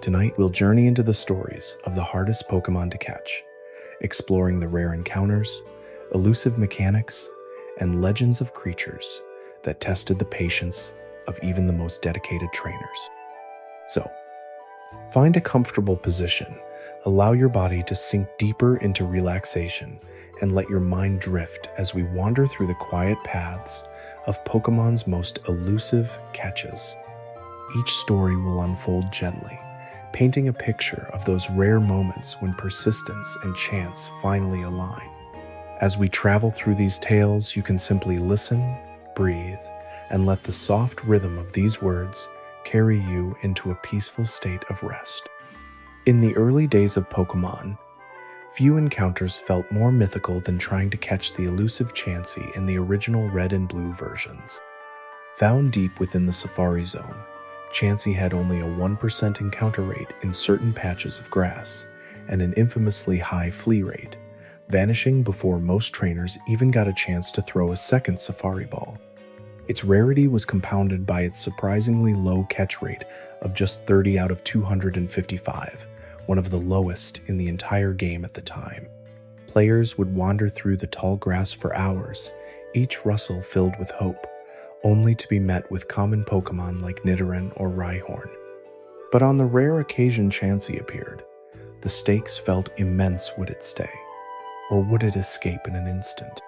Tonight, we'll journey into the stories of the hardest Pokémon to catch, exploring the rare encounters, elusive mechanics, and legends of creatures that tested the patience of even the most dedicated trainers. So, find a comfortable position, allow your body to sink deeper into relaxation, and let your mind drift as we wander through the quiet paths of Pokemon's most elusive catches. Each story will unfold gently, painting a picture of those rare moments when persistence and chance finally align. As we travel through these tales, you can simply listen, breathe, and let the soft rhythm of these words carry you into a peaceful state of rest. In the early days of Pokémon, few encounters felt more mythical than trying to catch the elusive Chansey in the original Red and Blue versions. Found deep within the Safari Zone, Chansey had only a 1% encounter rate in certain patches of grass, and an infamously high flee rate, vanishing before most trainers even got a chance to throw a second Safari Ball. Its rarity was compounded by its surprisingly low catch rate of just 30 out of 255, one of the lowest in the entire game at the time. Players would wander through the tall grass for hours, each rustle filled with hope, only to be met with common Pokémon like Nidoran or Rhyhorn. But on the rare occasion Chansey appeared, the stakes felt immense. Would it stay, or would it escape in an instant?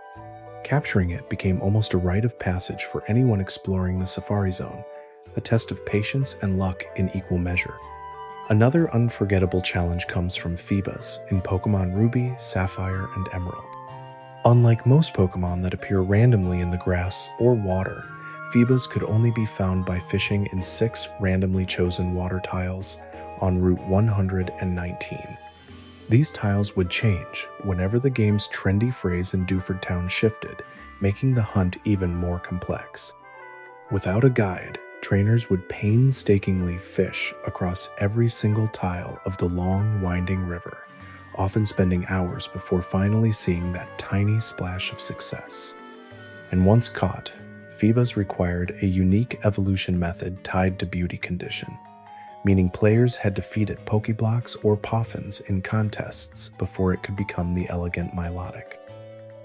Capturing it became almost a rite of passage for anyone exploring the Safari Zone, a test of patience and luck in equal measure. Another unforgettable challenge comes from Feebas in Pokémon Ruby, Sapphire, and Emerald. Unlike most Pokémon that appear randomly in the grass or water, Feebas could only be found by fishing in 6 randomly chosen water tiles on Route 119. These tiles would change whenever the game's trendy phrase in Dewford Town shifted, making the hunt even more complex. Without a guide, trainers would painstakingly fish across every single tile of the long, winding river, often spending hours before finally seeing that tiny splash of success. And once caught, Feebas required a unique evolution method tied to beauty condition, meaning players had to feed it Pokeblocks or Poffins in contests before it could become the elegant Milotic.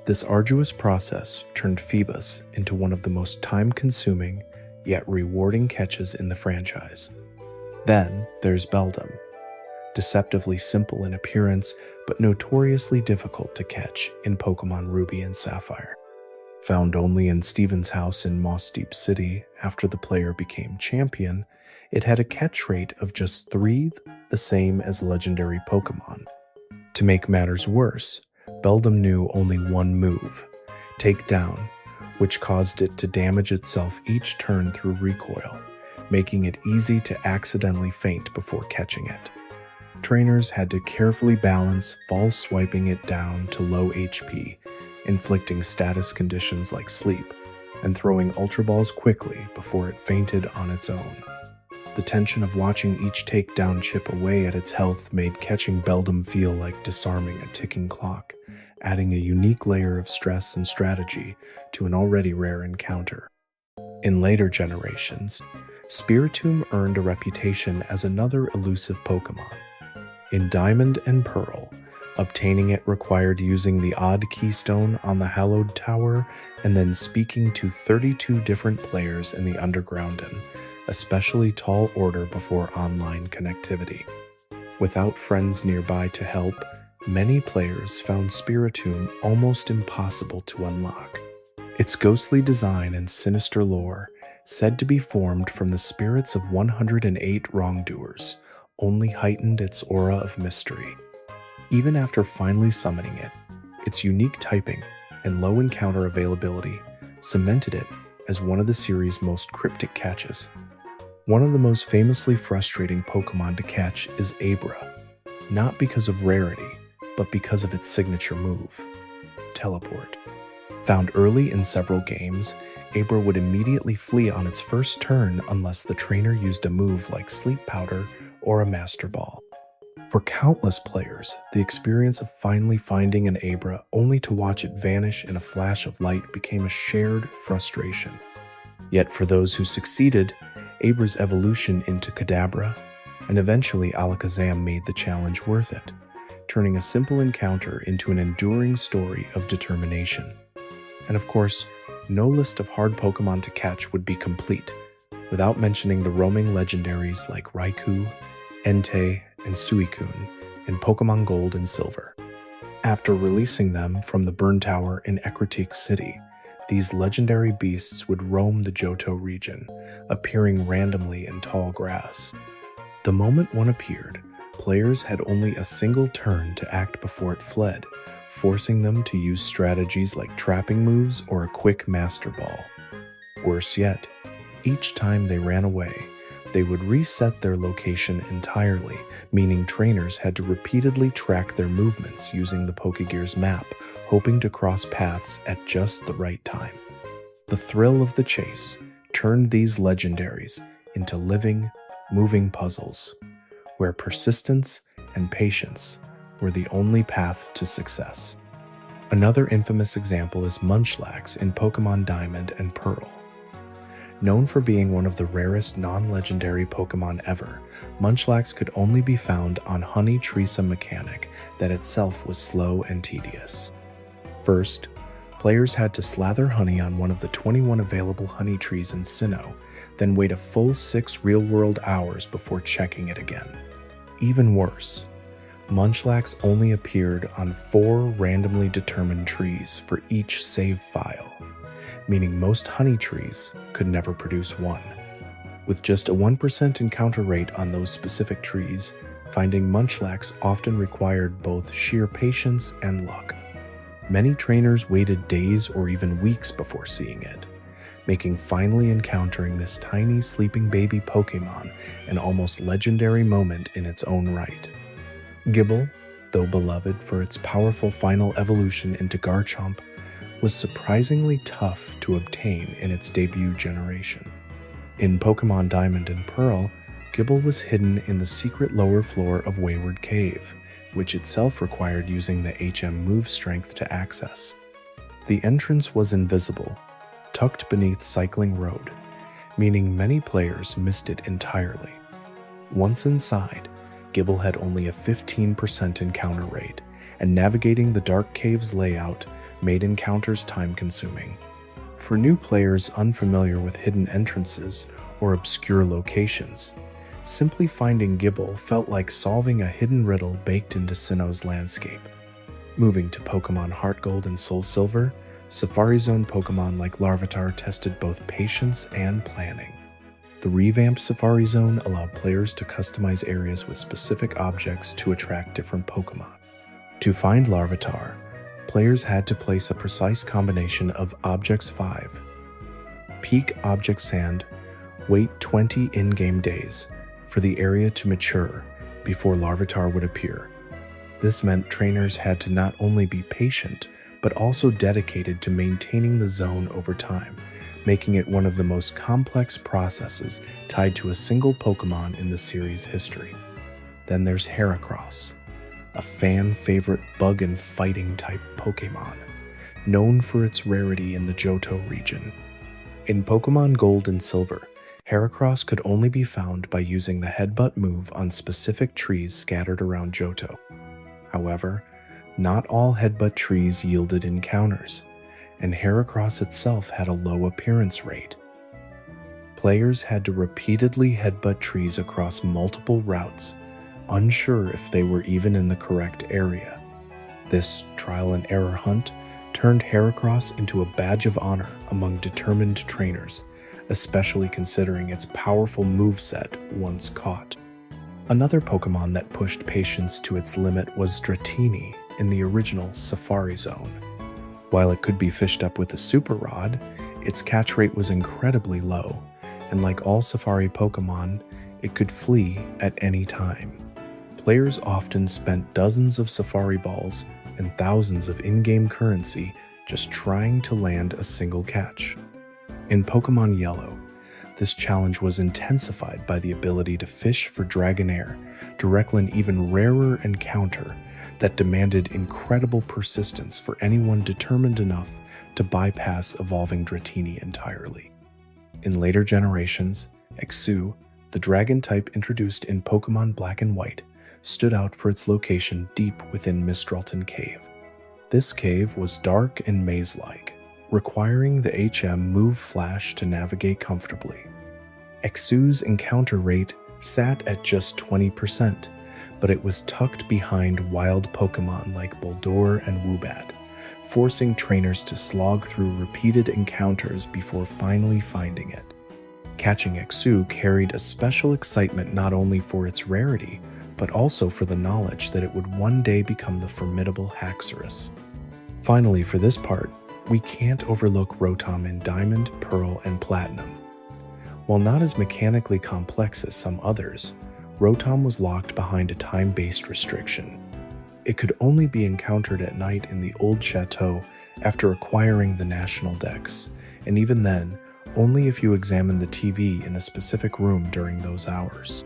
This arduous process turned Feebas into one of the most time-consuming yet rewarding catches in the franchise. Then there's Beldum, deceptively simple in appearance but notoriously difficult to catch in Pokémon Ruby and Sapphire. Found only in Steven's house in Moss Deep City after the player became champion, it had a catch rate of just 3, the same as legendary Pokémon. To make matters worse, Beldum knew only one move, Takedown, which caused it to damage itself each turn through recoil, making it easy to accidentally faint before catching it. Trainers had to carefully balance false swiping it down to low HP, inflicting status conditions like sleep, and throwing Ultra Balls quickly before it fainted on its own. The tension of watching each takedown chip away at its health made catching Beldum feel like disarming a ticking clock, adding a unique layer of stress and strategy to an already rare encounter. In later generations, Spiritomb earned a reputation as another elusive Pokémon. In Diamond and Pearl, obtaining it required using the odd keystone on the Hallowed Tower and then speaking to 32 different players in the Underground, especially tall order before online connectivity. Without friends nearby to help, many players found Spiritomb almost impossible to unlock. Its ghostly design and sinister lore, said to be formed from the spirits of 108 wrongdoers, only heightened its aura of mystery. Even after finally summoning it, its unique typing and low encounter availability cemented it as one of the series' most cryptic catches. One of the most famously frustrating Pokémon to catch is Abra, not because of rarity, but because of its signature move, Teleport. Found early in several games, Abra would immediately flee on its first turn unless the trainer used a move like Sleep Powder or a Master Ball. For countless players, the experience of finally finding an Abra only to watch it vanish in a flash of light became a shared frustration. Yet for those who succeeded, Abra's evolution into Kadabra, and eventually Alakazam made the challenge worth it, turning a simple encounter into an enduring story of determination. And of course, no list of hard Pokémon to catch would be complete without mentioning the roaming legendaries like Raikou, Entei, and Suicune in Pokémon Gold and Silver. After releasing them from the Burn Tower in Ecruteak City, these legendary beasts would roam the Johto region, appearing randomly in tall grass. The moment one appeared, players had only a single turn to act before it fled, forcing them to use strategies like trapping moves or a quick Master Ball. Worse yet, each time they ran away, they would reset their location entirely, meaning trainers had to repeatedly track their movements using the Pokégear's map, hoping to cross paths at just the right time. The thrill of the chase turned these legendaries into living, moving puzzles, where persistence and patience were the only path to success. Another infamous example is Munchlax in Pokémon Diamond and Pearl. Known for being one of the rarest non-legendary Pokémon ever, Munchlax could only be found on Honey Trisa mechanic that itself was slow and tedious. First, players had to slather honey on one of the 21 available honey trees in Sinnoh, then wait a full 6 real-world hours before checking it again. Even worse, Munchlax only appeared on 4 randomly determined trees for each save file, meaning most honey trees could never produce one. With just a 1% encounter rate on those specific trees, finding Munchlax often required both sheer patience and luck. Many trainers waited days or even weeks before seeing it, making finally encountering this tiny sleeping baby Pokémon an almost legendary moment in its own right. Gible, though beloved for its powerful final evolution into Garchomp, was surprisingly tough to obtain in its debut generation. In Pokémon Diamond and Pearl, Gible was hidden in the secret lower floor of Wayward Cave, which itself required using the HM move strength to access. The entrance was invisible, tucked beneath Cycling Road, meaning many players missed it entirely. Once inside, Gible had only a 15% encounter rate, and navigating the dark cave's layout made encounters time-consuming. For new players unfamiliar with hidden entrances or obscure locations, simply finding Gible felt like solving a hidden riddle baked into Sinnoh's landscape. Moving to Pokémon Heart Gold and Soul Silver, Safari Zone Pokémon like Larvitar tested both patience and planning. The revamped Safari Zone allowed players to customize areas with specific objects to attract different Pokémon. To find Larvitar, players had to place a precise combination of Objects 5, Peak Object Sand, wait 20 in-game days for the area to mature before Larvitar would appear. This meant trainers had to not only be patient, but also dedicated to maintaining the zone over time, making it one of the most complex processes tied to a single Pokémon in the series' history. Then there's Heracross, a fan-favorite bug and fighting type Pokémon, known for its rarity in the Johto region. In Pokémon Gold and Silver, Heracross could only be found by using the headbutt move on specific trees scattered around Johto. However, not all headbutt trees yielded encounters, and Heracross itself had a low appearance rate. Players had to repeatedly headbutt trees across multiple routes, unsure if they were even in the correct area. This trial-and-error hunt turned Heracross into a badge of honor among determined trainers, especially considering its powerful moveset once caught. Another Pokémon that pushed patience to its limit was Dratini in the original Safari Zone. While it could be fished up with a Super Rod, its catch rate was incredibly low, and like all Safari Pokémon, it could flee at any time. Players often spent dozens of Safari Balls and thousands of in-game currency just trying to land a single catch. In Pokémon Yellow, this challenge was intensified by the ability to fish for Dragonair, directly an even rarer encounter that demanded incredible persistence for anyone determined enough to bypass evolving Dratini entirely. In later generations, Exu, The dragon type introduced in Pokémon Black and White stood out for its location deep within Mistralton Cave. This cave was dark and maze-like, requiring the HM Move Flash to navigate comfortably. Exu's encounter rate sat at just 20%, but it was tucked behind wild Pokémon like Bulldor and Woobat, forcing trainers to slog through repeated encounters before finally finding it. Catching Exu carried a special excitement not only for its rarity, but also for the knowledge that it would one day become the formidable Haxorus. Finally, for this part, we can't overlook Rotom in Diamond, Pearl, and Platinum. While not as mechanically complex as some others, Rotom was locked behind a time-based restriction. It could only be encountered at night in the old chateau after acquiring the national dex, and even then, only if you examined the TV in a specific room during those hours.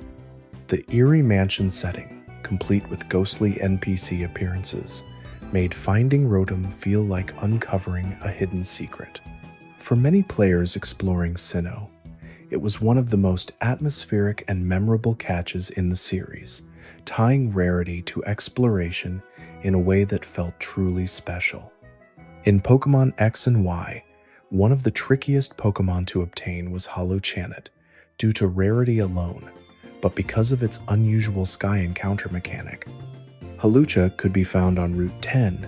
The eerie mansion setting, complete with ghostly NPC appearances, made finding Rotom feel like uncovering a hidden secret. For many players exploring Sinnoh, it was one of the most atmospheric and memorable catches in the series, tying rarity to exploration in a way that felt truly special. In Pokémon X and Y, one of the trickiest Pokémon to obtain was Holo-Chanet, due to rarity alone, but because of its unusual sky encounter mechanic. Hawlucha could be found on Route 10,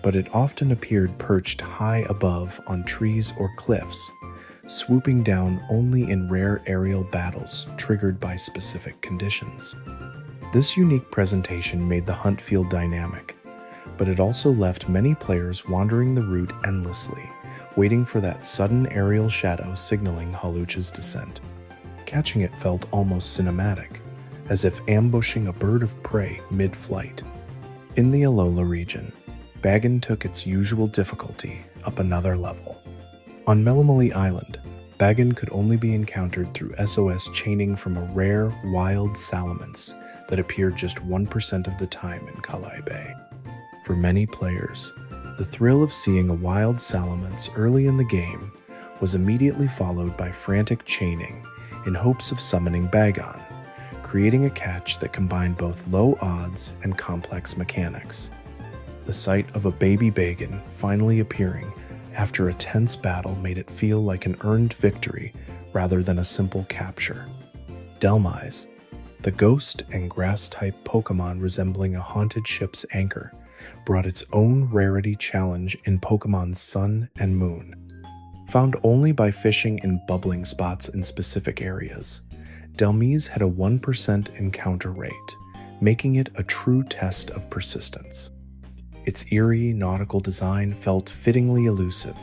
but it often appeared perched high above on trees or cliffs, swooping down only in rare aerial battles triggered by specific conditions. This unique presentation made the hunt feel dynamic, but it also left many players wandering the route endlessly, waiting for that sudden aerial shadow signaling Hawlucha's descent. Catching it felt almost cinematic, as if ambushing a bird of prey mid-flight. In the Alola region, Bagon took its usual difficulty up another level. On Melamali Island, Bagon could only be encountered through SOS chaining from a rare, wild Salamence that appeared just 1% of the time in Kalai Bay. For many players, the thrill of seeing a wild Salamence early in the game was immediately followed by frantic chaining in hopes of summoning Bagon, creating a catch that combined both low odds and complex mechanics. The sight of a baby Bagon finally appearing after a tense battle made it feel like an earned victory rather than a simple capture. Dhelmise, the ghost and grass-type Pokémon resembling a haunted ship's anchor, brought its own rarity challenge in Pokémon Sun and Moon. Found only by fishing in bubbling spots in specific areas, Dhelmise had a 1% encounter rate, making it a true test of persistence. Its eerie nautical design felt fittingly elusive,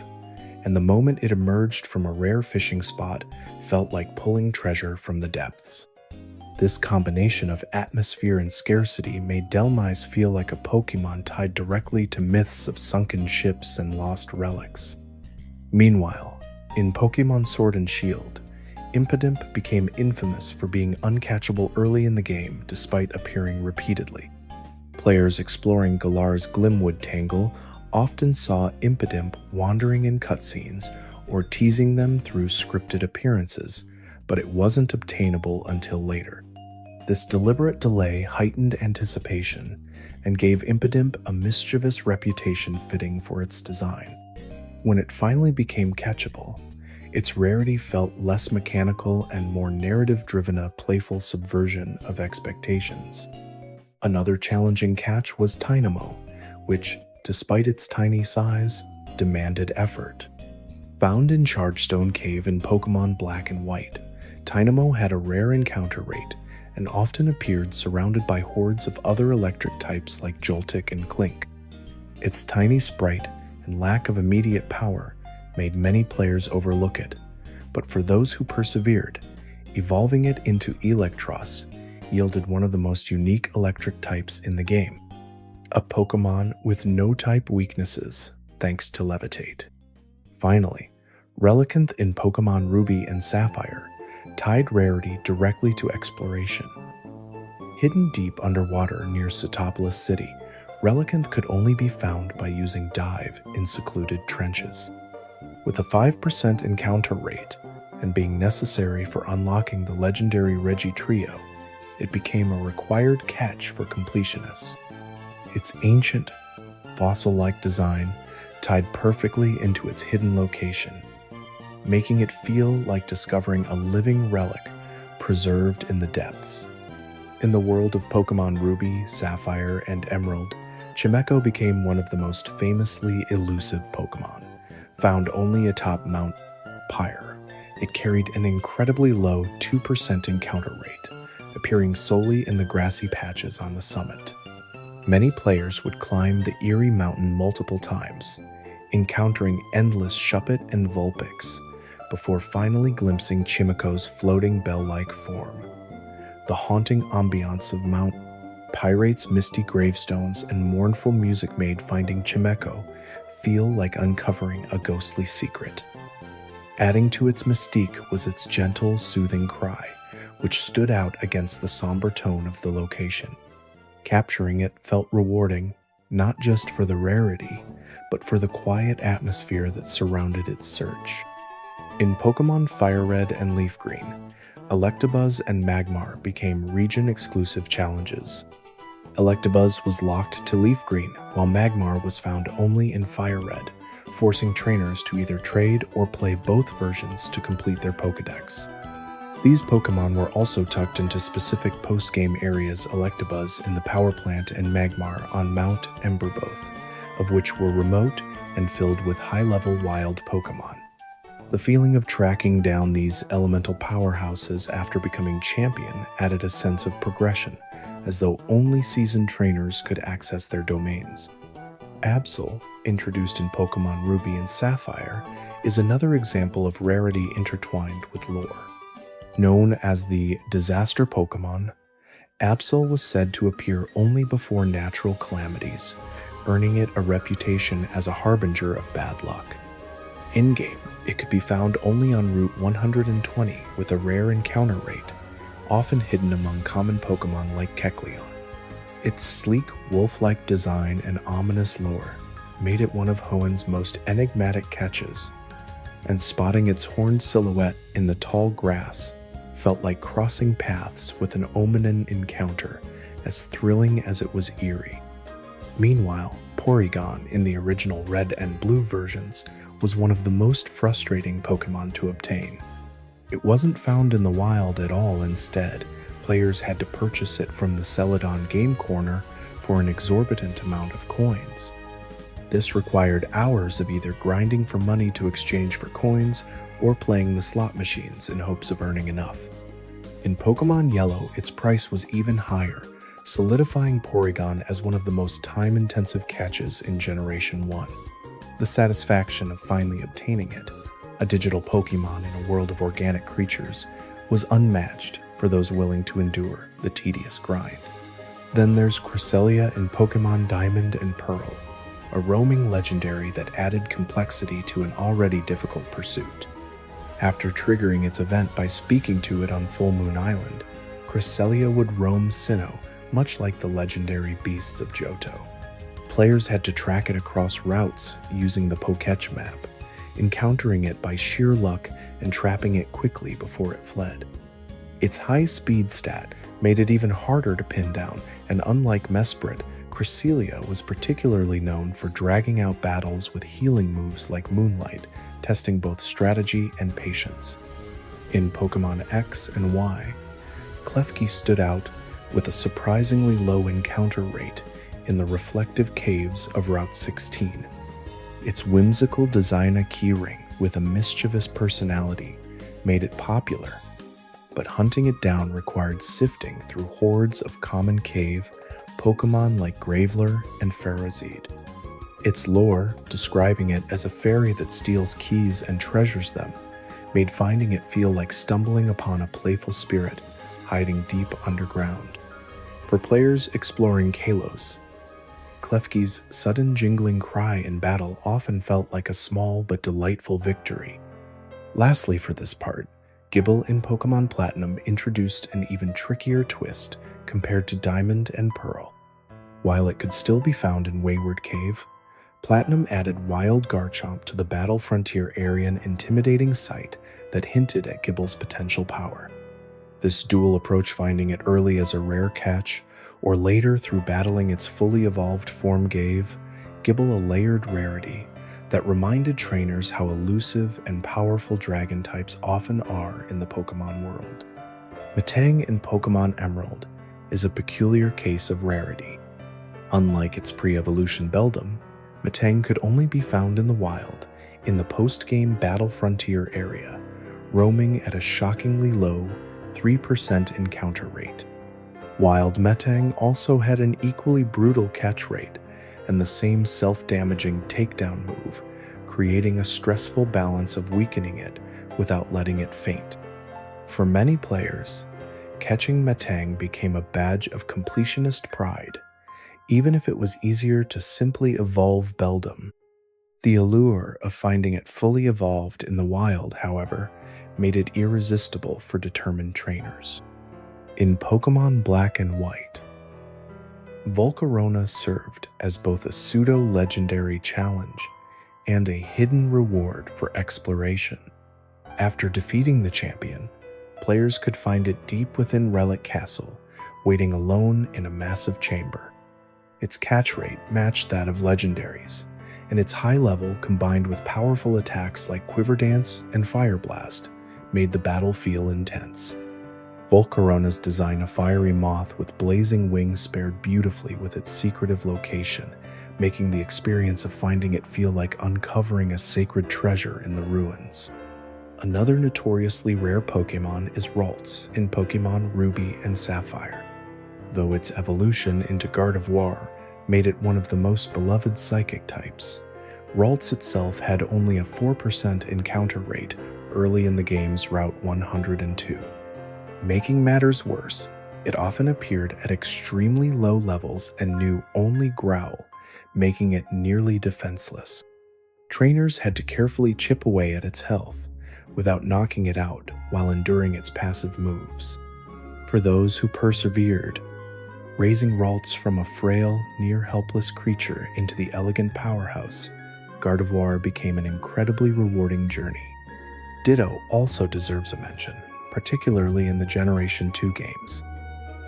and the moment it emerged from a rare fishing spot felt like pulling treasure from the depths. This combination of atmosphere and scarcity made Dhelmise feel like a Pokémon tied directly to myths of sunken ships and lost relics. Meanwhile, in Pokémon Sword and Shield, Impidimp became infamous for being uncatchable early in the game despite appearing repeatedly. Players exploring Galar's Glimwood Tangle often saw Impidimp wandering in cutscenes or teasing them through scripted appearances, but it wasn't obtainable until later. This deliberate delay heightened anticipation and gave Impidimp a mischievous reputation fitting for its design. When it finally became catchable, its rarity felt less mechanical and more narrative-driven, a playful subversion of expectations. Another challenging catch was Tynamo, which, despite its tiny size, demanded effort. Found in Chargestone Cave in Pokémon Black and White, Tynamo had a rare encounter rate and often appeared surrounded by hordes of other electric types like Joltik and Clink. Its tiny sprite and lack of immediate power made many players overlook it, but for those who persevered, evolving it into Electros yielded one of the most unique electric types in the game, a Pokémon with no type weaknesses thanks to Levitate. Finally, Relicanth in Pokémon Ruby and Sapphire tied rarity directly to exploration. Hidden deep underwater near Setopolis City, Relicanth could only be found by using dive in secluded trenches. With a 5% encounter rate, and being necessary for unlocking the legendary Regi trio, it became a required catch for completionists. Its ancient, fossil-like design tied perfectly into its hidden location, making it feel like discovering a living relic preserved in the depths. In the world of Pokémon Ruby, Sapphire, and Emerald, Chimecho became one of the most famously elusive Pokémon, found only atop Mount Pyre. It carried an incredibly low 2% encounter rate, appearing solely in the grassy patches on the summit. Many players would climb the eerie mountain multiple times, encountering endless Shuppet and Vulpix, before finally glimpsing Chimecho's floating bell-like form. The haunting ambiance of Mount Pyrate's misty gravestones and mournful music made finding Chimecho feel like uncovering a ghostly secret. Adding to its mystique was its gentle, soothing cry, which stood out against the somber tone of the location. Capturing it felt rewarding, not just for the rarity, but for the quiet atmosphere that surrounded its search. In Pokémon Fire Red and Leaf Green, Electabuzz and Magmar became region-exclusive challenges. Electabuzz was locked to Leaf Green, while Magmar was found only in Fire Red, forcing trainers to either trade or play both versions to complete their Pokédex. These Pokémon were also tucked into specific post-game areas, Electabuzz in the Power Plant and Magmar on Mount Emberboth, of which were remote and filled with high-level wild Pokémon. The feeling of tracking down these elemental powerhouses after becoming champion added a sense of progression, as though only seasoned trainers could access their domains. Absol, introduced in Pokémon Ruby and Sapphire, is another example of rarity intertwined with lore. Known as the Disaster Pokémon, Absol was said to appear only before natural calamities, earning it a reputation as a harbinger of bad luck. In-game, it could be found only on Route 120 with a rare encounter rate, often hidden among common Pokémon like Kecleon. Its sleek, wolf-like design and ominous lore made it one of Hoenn's most enigmatic catches, and spotting its horned silhouette in the tall grass felt like crossing paths with an Ominin encounter, as thrilling as it was eerie. Meanwhile, Porygon in the original Red and Blue versions was one of the most frustrating Pokémon to obtain. It wasn't found in the wild at all. Instead, players had to purchase it from the Celadon Game Corner for an exorbitant amount of coins. This required hours of either grinding for money to exchange for coins or playing the slot machines in hopes of earning enough. In Pokémon Yellow, its price was even higher, solidifying Porygon as one of the most time-intensive catches in Generation 1. The satisfaction of finally obtaining it, a digital Pokémon in a world of organic creatures, was unmatched for those willing to endure the tedious grind. Then there's Cresselia in Pokémon Diamond and Pearl, a roaming legendary that added complexity to an already difficult pursuit. After triggering its event by speaking to it on Full Moon Island, Cresselia would roam Sinnoh, much like the legendary beasts of Johto. Players had to track it across routes using the Poketch map, encountering it by sheer luck and trapping it quickly before it fled. Its high speed stat made it even harder to pin down, and unlike Mesprit, Cresselia was particularly known for dragging out battles with healing moves like Moonlight, testing both strategy and patience. In Pokémon X and Y, Klefki stood out with a surprisingly low encounter rate in the reflective caves of Route 16. Its whimsical designer keyring with a mischievous personality made it popular, but hunting it down required sifting through hordes of common cave Pokémon like Graveler and Ferrozeed. Its lore, describing it as a fairy that steals keys and treasures them, made finding it feel like stumbling upon a playful spirit hiding deep underground. For players exploring Kalos, Klefki's sudden jingling cry in battle often felt like a small but delightful victory. Lastly for this part, Gible in Pokémon Platinum introduced an even trickier twist compared to Diamond and Pearl. While it could still be found in Wayward Cave, Platinum added Wild Garchomp to the Battle Frontier area, an intimidating sight that hinted at Gibble's potential power. This dual approach, finding it early as a rare catch, or later through battling its fully evolved form, gave Gibble a layered rarity that reminded trainers how elusive and powerful dragon types often are in the Pokémon world. Metang in Pokémon Emerald is a peculiar case of rarity. Unlike its pre-evolution Beldum, Metang could only be found in the wild, in the post-game Battle Frontier area, roaming at a shockingly low 3% encounter rate. Wild Metang also had an equally brutal catch rate and the same self-damaging takedown move, creating a stressful balance of weakening it without letting it faint. For many players, catching Metang became a badge of completionist pride, even if it was easier to simply evolve Beldum. The allure of finding it fully evolved in the wild, however, made it irresistible for determined trainers. In Pokémon Black and White, Volcarona served as both a pseudo-legendary challenge and a hidden reward for exploration. After defeating the champion, players could find it deep within Relic Castle, waiting alone in a massive chamber. Its catch rate matched that of legendaries, and its high level, combined with powerful attacks like Quiver Dance and Fire Blast, made the battle feel intense. Volcarona's design, a fiery moth with blazing wings, paired beautifully with its secretive location, making the experience of finding it feel like uncovering a sacred treasure in the ruins. Another notoriously rare Pokémon is Ralts in Pokémon Ruby and Sapphire. Though its evolution into Gardevoir made it one of the most beloved psychic types, Ralts itself had only a 4% encounter rate early in the game's Route 102. Making matters worse, it often appeared at extremely low levels and knew only Growl, making it nearly defenseless. Trainers had to carefully chip away at its health, without knocking it out while enduring its passive moves. For those who persevered, raising Ralts from a frail, near-helpless creature into the elegant powerhouse, Gardevoir became an incredibly rewarding journey. Ditto also deserves a mention, particularly in the Generation 2 games.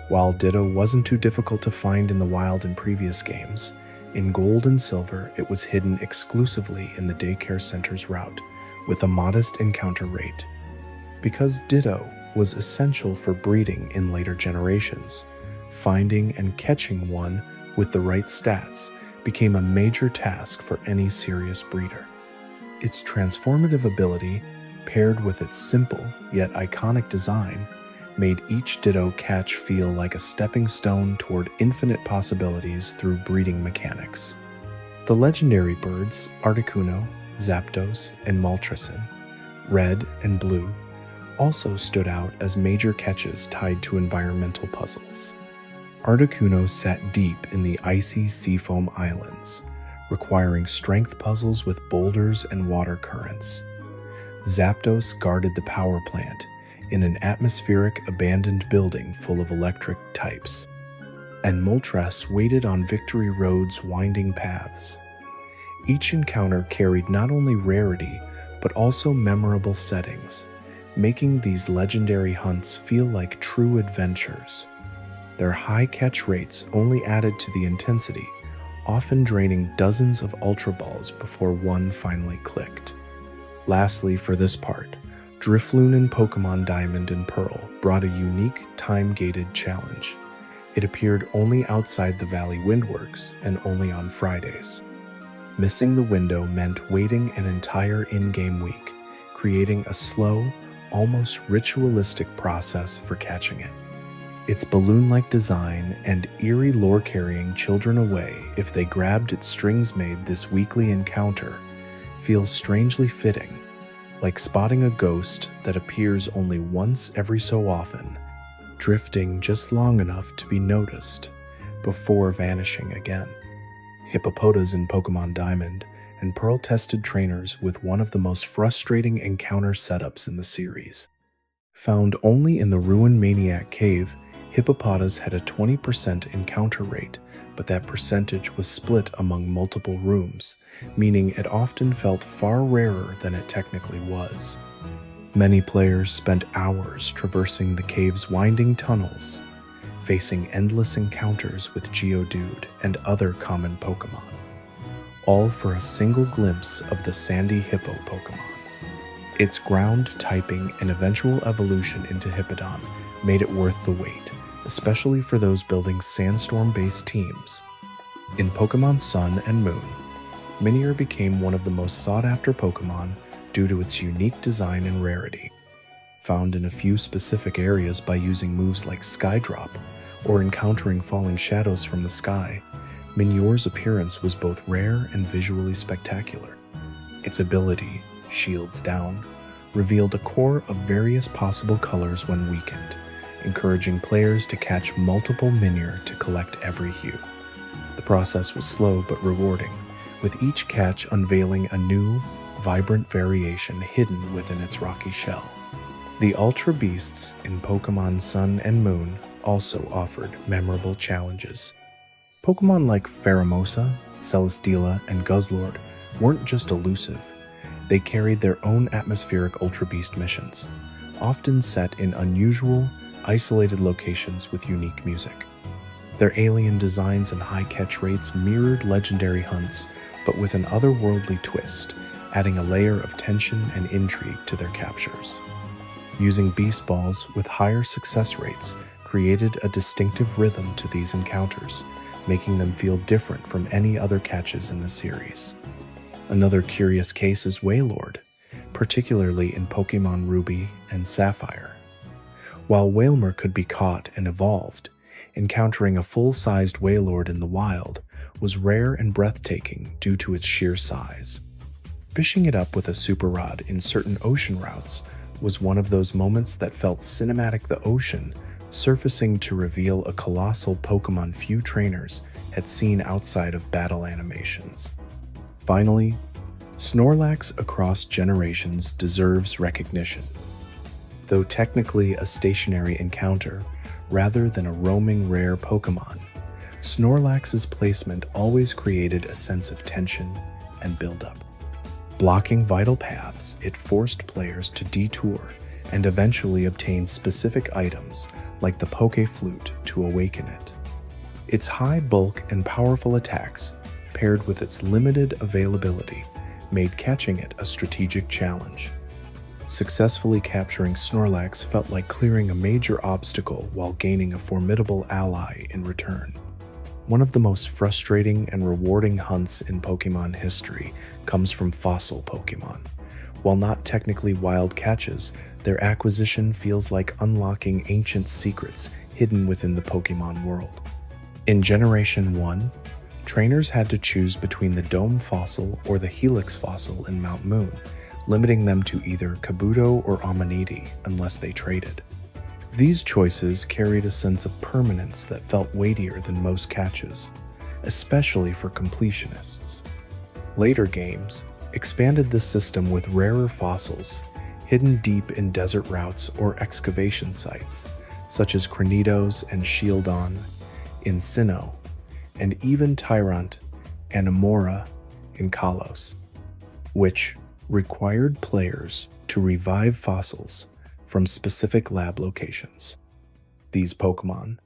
While Ditto wasn't too difficult to find in the wild in previous games, in Gold and Silver it was hidden exclusively in the Daycare Center's route, with a modest encounter rate. Because Ditto was essential for breeding in later generations, finding and catching one with the right stats became a major task for any serious breeder. Its transformative ability, paired with its simple yet iconic design, made each Ditto catch feel like a stepping stone toward infinite possibilities through breeding mechanics. The legendary birds Articuno, Zapdos, and Moltres, red and blue, also stood out as major catches tied to environmental puzzles. Articuno sat deep in the icy Seafoam Islands, requiring strength puzzles with boulders and water currents. Zapdos guarded the power plant in an atmospheric abandoned building full of electric types, and Moltres waited on Victory Road's winding paths. Each encounter carried not only rarity, but also memorable settings, making these legendary hunts feel like true adventures. Their high catch rates only added to the intensity, often draining dozens of Ultra Balls before one finally clicked. Lastly, for this part, Drifloon in Pokémon Diamond and Pearl brought a unique time-gated challenge. It appeared only outside the Valley Windworks and only on Fridays. Missing the window meant waiting an entire in-game week, creating a slow, almost ritualistic process for catching it. Its balloon-like design and eerie lore carrying children away if they grabbed its strings made this weekly encounter feels strangely fitting, like spotting a ghost that appears only once every so often, drifting just long enough to be noticed before vanishing again. Hippopotas in Pokémon Diamond and Pearl tested trainers with one of the most frustrating encounter setups in the series. Found only in the Ruin Maniac Cave, Hippopotas had a 20% encounter rate, but that percentage was split among multiple rooms, meaning it often felt far rarer than it technically was. Many players spent hours traversing the cave's winding tunnels, facing endless encounters with Geodude and other common Pokémon, all for a single glimpse of the Sandy Hippo Pokémon. Its ground typing and eventual evolution into Hippodon made it worth the wait, especially for those building sandstorm-based teams. In Pokémon Sun and Moon, Minior became one of the most sought-after Pokémon due to its unique design and rarity. Found in a few specific areas by using moves like Skydrop or encountering falling shadows from the sky, Minior's appearance was both rare and visually spectacular. Its ability, Shields Down, revealed a core of various possible colors when weakened, encouraging players to catch multiple Minior to collect every hue. The process was slow but rewarding, with each catch unveiling a new, vibrant variation hidden within its rocky shell. The Ultra Beasts in Pokémon Sun and Moon also offered memorable challenges. Pokémon like Pheromosa, Celesteela, and Guzzlord weren't just elusive. They carried their own atmospheric Ultra Beast missions, often set in unusual, isolated locations with unique music. Their alien designs and high catch rates mirrored legendary hunts, but with an otherworldly twist, adding a layer of tension and intrigue to their captures. Using Beast Balls with higher success rates created a distinctive rhythm to these encounters, making them feel different from any other catches in the series. Another curious case is Wailord, particularly in Pokémon Ruby and Sapphire. While Wailmer could be caught and evolved, encountering a full-sized Wailord in the wild was rare and breathtaking due to its sheer size. Fishing it up with a super rod in certain ocean routes was one of those moments that felt cinematic. The ocean surfacing to reveal a colossal Pokémon few trainers had seen outside of battle animations. Finally, Snorlax across generations deserves recognition. Though technically a stationary encounter rather than a roaming rare Pokémon, Snorlax's placement always created a sense of tension and buildup. Blocking vital paths, it forced players to detour and eventually obtain specific items like the Poké Flute to awaken it. Its high bulk and powerful attacks, paired with its limited availability, made catching it a strategic challenge. Successfully capturing Snorlax felt like clearing a major obstacle while gaining a formidable ally in return. One of the most frustrating and rewarding hunts in Pokémon history comes from fossil Pokémon. While not technically wild catches, their acquisition feels like unlocking ancient secrets hidden within the Pokémon world. In Generation 1, trainers had to choose between the Dome Fossil or the Helix Fossil in Mount Moon, limiting them to either Kabuto or Amaniti unless they traded. These choices carried a sense of permanence that felt weightier than most catches, especially for completionists. Later games expanded the system with rarer fossils, hidden deep in desert routes or excavation sites, such as Cranidos and Shieldon in Sinnoh, and even Tyrant and Amora in Kalos, which required players to revive fossils from specific lab locations. These Pokémon,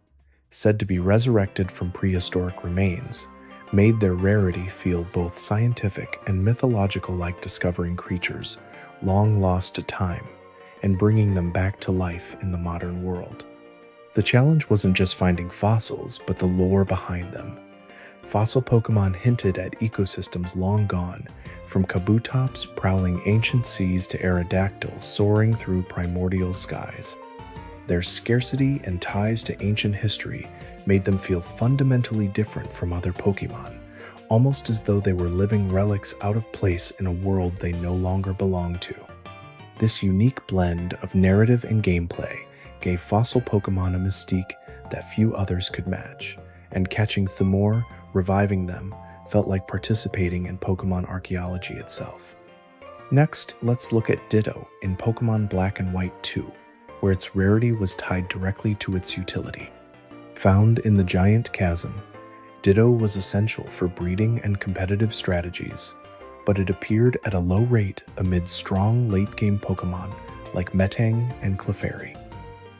said to be resurrected from prehistoric remains, made their rarity feel both scientific and mythological, like discovering creatures long lost to time and bringing them back to life in the modern world. The challenge wasn't just finding fossils, but the lore behind them. Fossil Pokémon hinted at ecosystems long gone, from Kabutops prowling ancient seas to Aerodactyls soaring through primordial skies. Their scarcity and ties to ancient history made them feel fundamentally different from other Pokémon, almost as though they were living relics out of place in a world they no longer belonged to. This unique blend of narrative and gameplay gave fossil Pokémon a mystique that few others could match, and catching Thimor, reviving them, felt like participating in Pokémon archaeology itself. Next, let's look at Ditto in Pokémon Black and White 2, where its rarity was tied directly to its utility. Found in the giant chasm, Ditto was essential for breeding and competitive strategies, but it appeared at a low rate amid strong late-game Pokémon like Metang and Clefairy.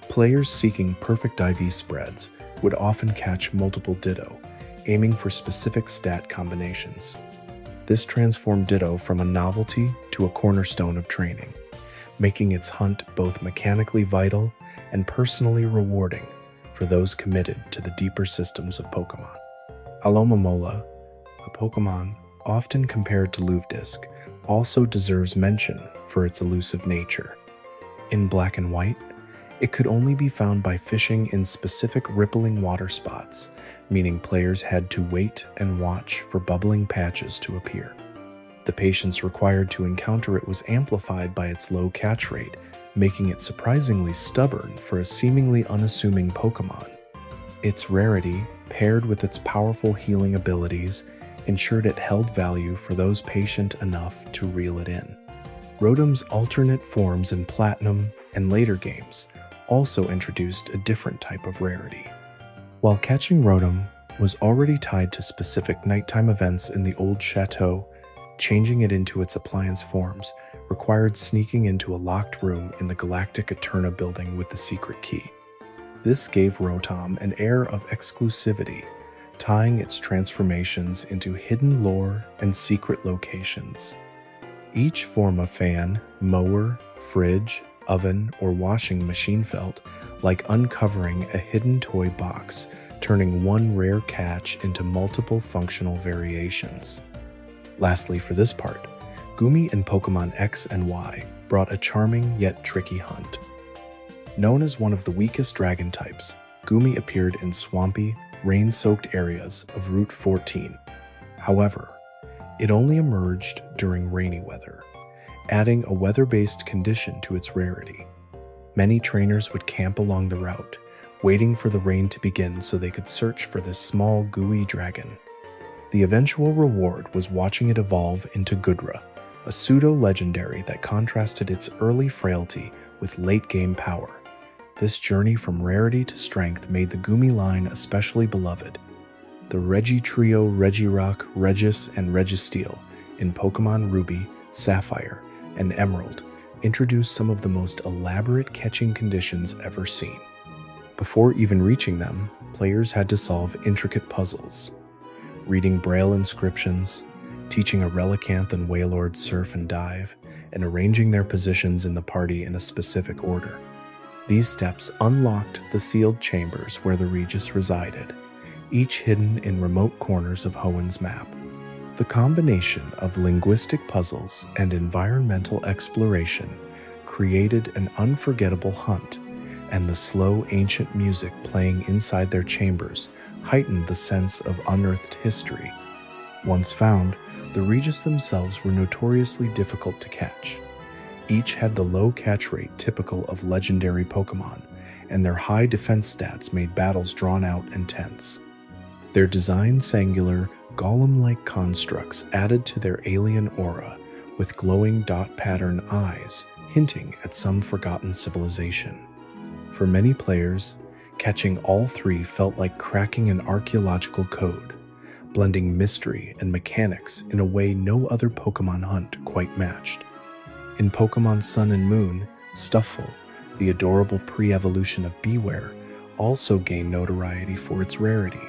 Players seeking perfect IV spreads would often catch multiple Ditto, aiming for specific stat combinations. This transformed Ditto from a novelty to a cornerstone of training, making its hunt both mechanically vital and personally rewarding for those committed to the deeper systems of Pokémon. Alomomola, a Pokémon often compared to Luvedisc, also deserves mention for its elusive nature. In Black and White, it could only be found by fishing in specific rippling water spots, meaning players had to wait and watch for bubbling patches to appear. The patience required to encounter it was amplified by its low catch rate, making it surprisingly stubborn for a seemingly unassuming Pokémon. Its rarity, paired with its powerful healing abilities, ensured it held value for those patient enough to reel it in. Rotom's alternate forms in Platinum and later games also introduced a different type of rarity. While catching Rotom was already tied to specific nighttime events in the old chateau, changing it into its appliance forms required sneaking into a locked room in the Galactic Eterna building with the secret key. This gave Rotom an air of exclusivity, tying its transformations into hidden lore and secret locations. Each form of fan, mower, fridge, oven, or washing machine felt like uncovering a hidden toy box, turning one rare catch into multiple functional variations. Lastly, for this part, Gumi and Pokémon X and Y brought a charming yet tricky hunt. Known as one of the weakest dragon types, Gumi appeared in swampy, rain-soaked areas of Route 14. However, it only emerged during rainy weather, adding a weather-based condition to its rarity. Many trainers would camp along the route, waiting for the rain to begin so they could search for this small, gooey dragon. The eventual reward was watching it evolve into Goodra, a pseudo-legendary that contrasted its early frailty with late-game power. This journey from rarity to strength made the Gumi line especially beloved. The Regitrio, Regirock, Regis, and Registeel in Pokémon Ruby, Sapphire, and Emerald introduced some of the most elaborate catching conditions ever seen. Before even reaching them, players had to solve intricate puzzles, reading Braille inscriptions, teaching a Relicanth and Wailord surf and dive, and arranging their positions in the party in a specific order. These steps unlocked the sealed chambers where the Regis resided, each hidden in remote corners of Hoenn's map. The combination of linguistic puzzles and environmental exploration created an unforgettable hunt, and the slow ancient music playing inside their chambers heightened the sense of unearthed history. Once found, the Regis themselves were notoriously difficult to catch. Each had the low catch rate typical of legendary Pokémon, and their high defense stats made battles drawn out and tense. Their design's angular, golem-like constructs added to their alien aura, with glowing dot pattern eyes hinting at some forgotten civilization. For many players, catching all three felt like cracking an archaeological code, blending mystery and mechanics in a way no other Pokémon hunt quite matched. In Pokémon Sun and Moon, Stufful, the adorable pre-evolution of Beware, also gained notoriety for its rarity.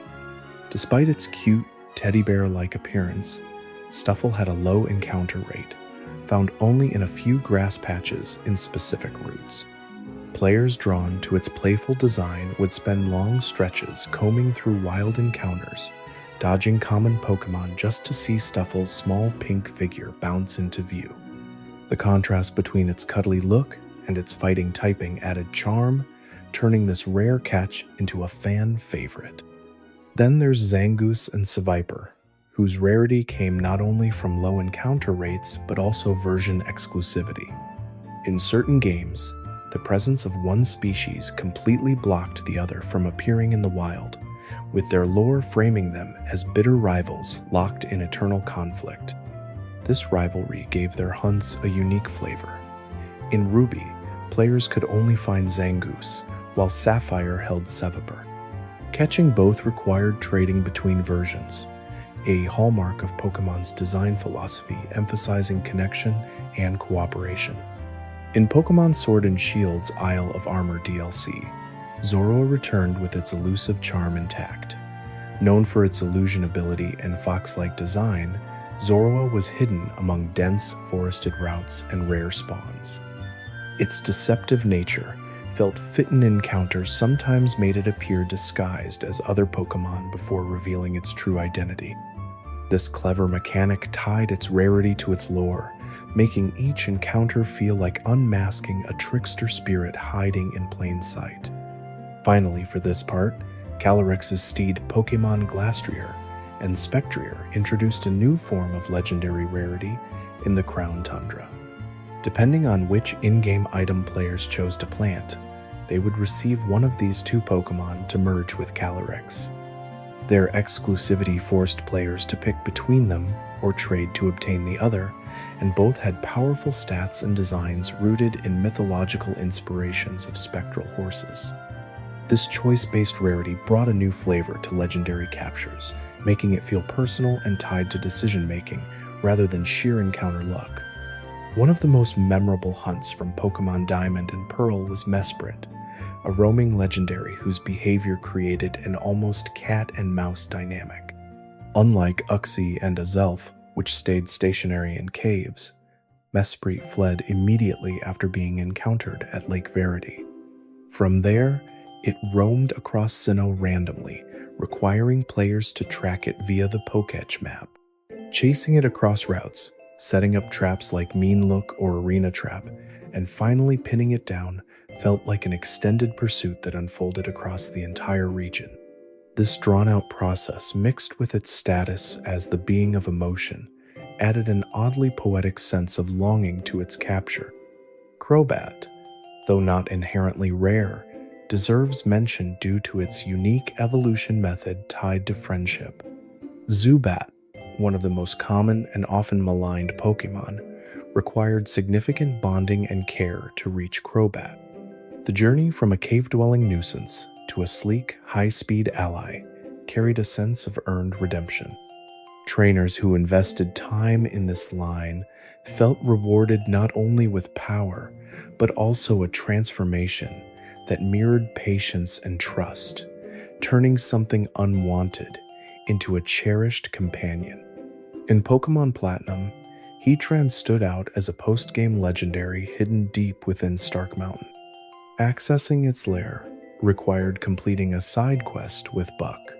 Despite its cute, teddy bear-like appearance, Stufful had a low encounter rate, found only in a few grass patches in specific routes. Players drawn to its playful design would spend long stretches combing through wild encounters, dodging common Pokémon just to see Stufful's small pink figure bounce into view. The contrast between its cuddly look and its fighting typing added charm, turning this rare catch into a fan favorite. Then there's Zangoose and Seviper, whose rarity came not only from low encounter rates but also version exclusivity. In certain games, the presence of one species completely blocked the other from appearing in the wild, with their lore framing them as bitter rivals locked in eternal conflict. This rivalry gave their hunts a unique flavor. In Ruby, players could only find Zangoose, while Sapphire held Sevaper. Catching both required trading between versions, a hallmark of Pokemon's design philosophy emphasizing connection and cooperation. In Pokemon Sword and Shield's Isle of Armor DLC, Zorua returned with its elusive charm intact. Known for its illusion ability and fox-like design, Zorua was hidden among dense, forested routes and rare spawns. Its deceptive nature felt fit in encounters sometimes made it appear disguised as other Pokemon before revealing its true identity. This clever mechanic tied its rarity to its lore, making each encounter feel like unmasking a trickster spirit hiding in plain sight. Finally, for this part, Calyrex's steed Pokemon Glastrier and Spectrier introduced a new form of legendary rarity in the Crown Tundra. Depending on which in-game item players chose to plant, they would receive one of these two Pokemon to merge with Calyrex. Their exclusivity forced players to pick between them or trade to obtain the other, and both had powerful stats and designs rooted in mythological inspirations of spectral horses. This choice-based rarity brought a new flavor to legendary captures, making it feel personal and tied to decision-making rather than sheer encounter luck. One of the most memorable hunts from Pokemon Diamond and Pearl was Mesprit, a roaming legendary whose behavior created an almost cat and mouse dynamic. Unlike Uxie and Azelf, which stayed stationary in caves, Mesprit fled immediately after being encountered at Lake Verity. From there, it roamed across Sinnoh randomly, requiring players to track it via the Pokétch map. Chasing it across routes, setting up traps like Mean Look or Arena Trap, and finally pinning it down felt like an extended pursuit that unfolded across the entire region. This drawn-out process, mixed with its status as the being of emotion, added an oddly poetic sense of longing to its capture. Crobat, though not inherently rare, deserves mention due to its unique evolution method tied to friendship. Zubat, one of the most common and often maligned Pokemon, required significant bonding and care to reach Crobat. The journey from a cave-dwelling nuisance to a sleek, high-speed ally carried a sense of earned redemption. Trainers who invested time in this line felt rewarded not only with power, but also a transformation that mirrored patience and trust, turning something unwanted into a cherished companion. In Pokemon Platinum, Heatran stood out as a post-game legendary hidden deep within Stark Mountain. Accessing its lair required completing a side quest with Buck,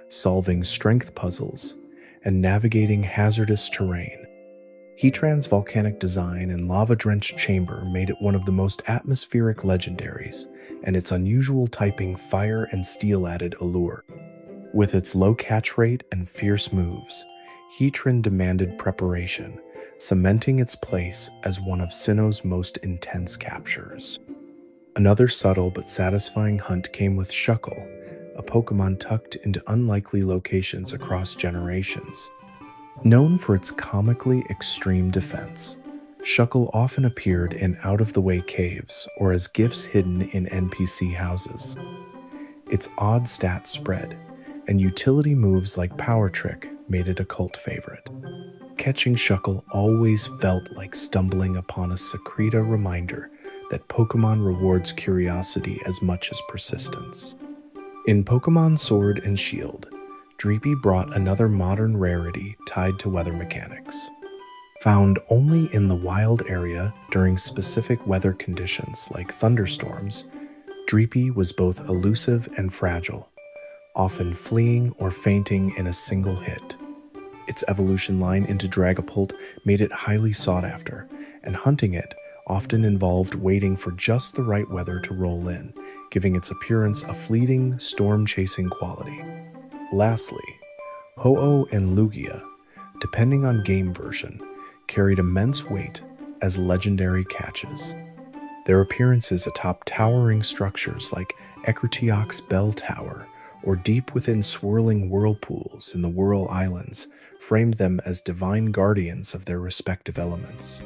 solving strength puzzles, and navigating hazardous terrain. Heatran's volcanic design and lava-drenched chamber made it one of the most atmospheric legendaries, and its unusual typing fire and steel added allure. With its low catch rate and fierce moves, Heatran demanded preparation, cementing its place as one of Sinnoh's most intense captures. Another subtle but satisfying hunt came with Shuckle, a Pokemon tucked into unlikely locations across generations. Known for its comically extreme defense, Shuckle often appeared in out-of-the-way caves or as gifts hidden in NPC houses. Its odd stat spread and utility moves like Power Trick made it a cult favorite. Catching Shuckle always felt like stumbling upon a secreta reminder that Pokemon rewards curiosity as much as persistence. In Pokemon Sword and Shield, Dreepy brought another modern rarity tied to weather mechanics. Found only in the wild area during specific weather conditions like thunderstorms, Dreepy was both elusive and fragile, often fleeing or fainting in a single hit. Its evolution line into Dragapult made it highly sought after, and hunting it often involved waiting for just the right weather to roll in, giving its appearance a fleeting, storm-chasing quality. Lastly, Ho-Oh and Lugia, depending on game version, carried immense weight as legendary catches. Their appearances atop towering structures like Ekritiok's Bell Tower or deep within swirling whirlpools in the Whirl Islands framed them as divine guardians of their respective elements.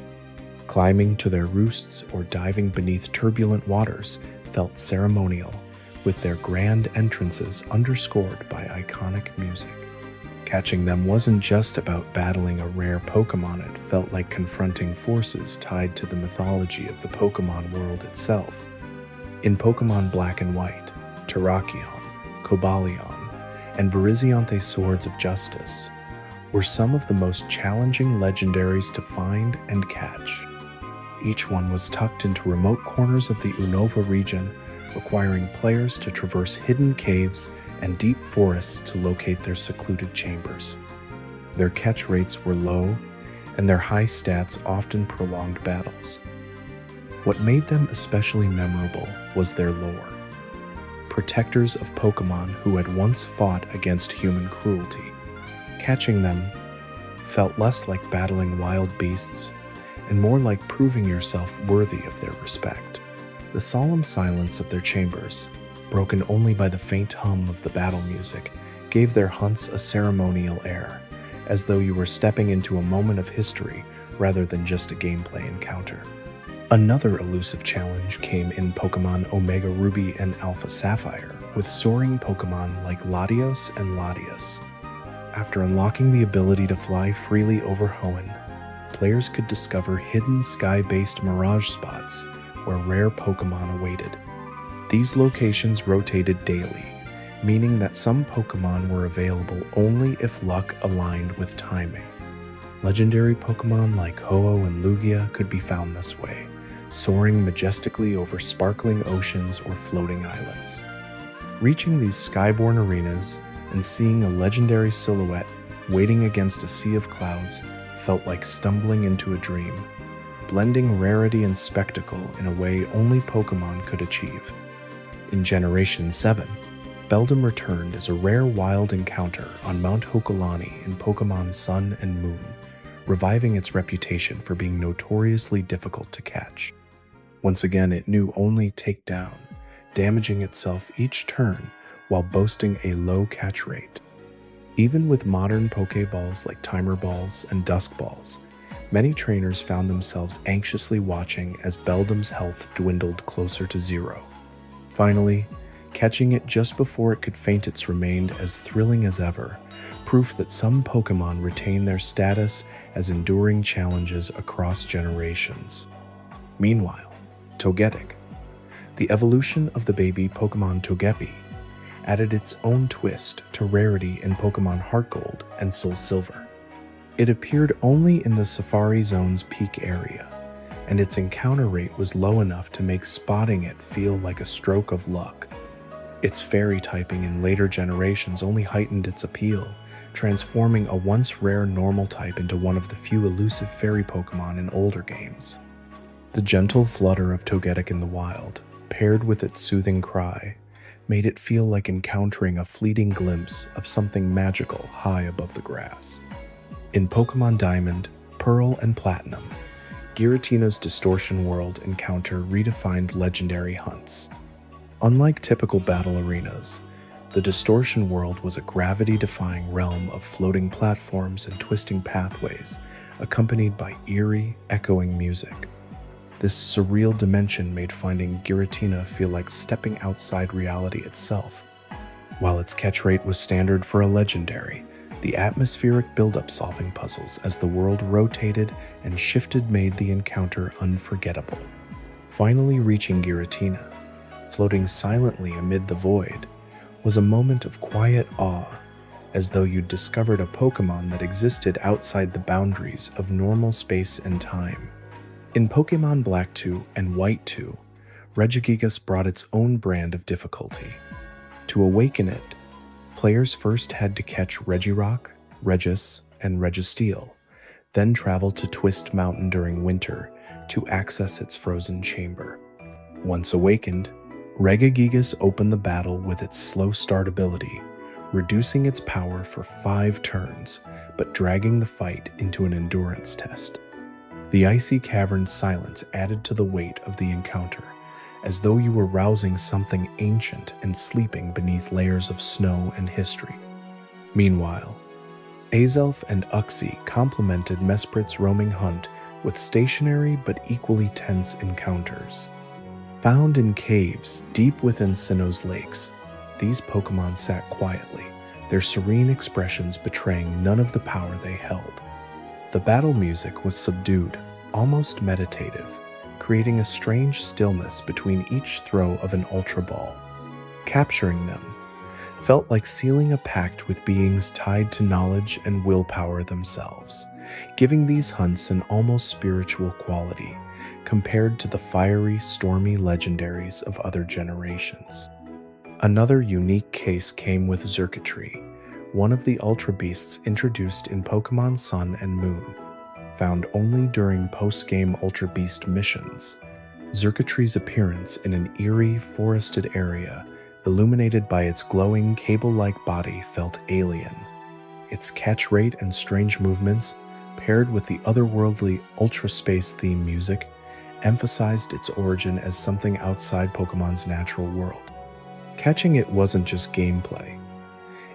Climbing to their roosts or diving beneath turbulent waters felt ceremonial, with their grand entrances underscored by iconic music. Catching them wasn't just about battling a rare Pokémon, it felt like confronting forces tied to the mythology of the Pokémon world itself. In Pokémon Black and White, Terrakion, Cobalion, and Viriziante Swords of Justice were some of the most challenging legendaries to find and catch. Each one was tucked into remote corners of the Unova region, requiring players to traverse hidden caves and deep forests to locate their secluded chambers. Their catch rates were low, and their high stats often prolonged battles. What made them especially memorable was their lore. Protectors of Pokémon who had once fought against human cruelty. Catching them felt less like battling wild beasts and more like proving yourself worthy of their respect. The solemn silence of their chambers, broken only by the faint hum of the battle music, gave their hunts a ceremonial air, as though you were stepping into a moment of history rather than just a gameplay encounter. Another elusive challenge came in Pokémon Omega Ruby and Alpha Sapphire, with soaring Pokémon like Latios and Latias. After unlocking the ability to fly freely over Hoenn, players could discover hidden sky-based mirage spots where rare Pokémon awaited. These locations rotated daily, meaning that some Pokémon were available only if luck aligned with timing. Legendary Pokémon like Ho-Oh and Lugia could be found this way, soaring majestically over sparkling oceans or floating islands. Reaching these skyborne arenas and seeing a legendary silhouette waiting against a sea of clouds felt like stumbling into a dream, blending rarity and spectacle in a way only Pokémon could achieve. In Generation 7, Beldum returned as a rare wild encounter on Mount Hokulani in Pokémon Sun and Moon, reviving its reputation for being notoriously difficult to catch. Once again, it knew only takedown, damaging itself each turn while boasting a low catch rate. Even with modern Pokeballs like Timer Balls and Dusk Balls, many trainers found themselves anxiously watching as Beldum's health dwindled closer to zero. Finally, catching it just before it could faint its remained as thrilling as ever, proof that some Pokémon retain their status as enduring challenges across generations. Meanwhile, Togetic, the evolution of the baby Pokémon Togepi, added its own twist to rarity in Pokémon Heart Gold and Soul Silver. It appeared only in the Safari Zone's peak area, and its encounter rate was low enough to make spotting it feel like a stroke of luck. Its fairy typing in later generations only heightened its appeal, transforming a once rare normal type into one of the few elusive fairy Pokémon in older games. The gentle flutter of Togetic in the wild, paired with its soothing cry, made it feel like encountering a fleeting glimpse of something magical high above the grass. In Pokémon Diamond, Pearl, and Platinum, Giratina's Distortion World encounter redefined legendary hunts. Unlike typical battle arenas, the Distortion World was a gravity-defying realm of floating platforms and twisting pathways, accompanied by eerie, echoing music. This surreal dimension made finding Giratina feel like stepping outside reality itself. While its catch rate was standard for a legendary, the atmospheric build-up solving puzzles as the world rotated and shifted made the encounter unforgettable. Finally reaching Giratina, floating silently amid the void, was a moment of quiet awe, as though you'd discovered a Pokémon that existed outside the boundaries of normal space and time. In Pokémon Black 2 and White 2, Regigigas brought its own brand of difficulty. To awaken it, players first had to catch Regirock, Regis, and Registeel, then travel to Twist Mountain during winter to access its frozen chamber. Once awakened, Regigigas opened the battle with its slow start ability, reducing its power for 5 turns, but dragging the fight into an endurance test. The icy cavern's silence added to the weight of the encounter, as though you were rousing something ancient and sleeping beneath layers of snow and history. Meanwhile, Azelf and Uxie complemented Mesprit's roaming hunt with stationary but equally tense encounters. Found in caves deep within Sinnoh's lakes, these Pokémon sat quietly, their serene expressions betraying none of the power they held. The battle music was subdued, almost meditative, creating a strange stillness between each throw of an Ultra Ball. Capturing them felt like sealing a pact with beings tied to knowledge and willpower themselves, giving these hunts an almost spiritual quality compared to the fiery, stormy legendaries of other generations. Another unique case came with Xurkitree, one of the Ultra Beasts introduced in Pokémon Sun and Moon. Found only during post-game Ultra Beast missions, Xurkitree's appearance in an eerie, forested area illuminated by its glowing cable-like body felt alien. Its catch rate and strange movements, paired with the otherworldly Ultra Space theme music, emphasized its origin as something outside Pokemon's natural world. Catching it wasn't just gameplay.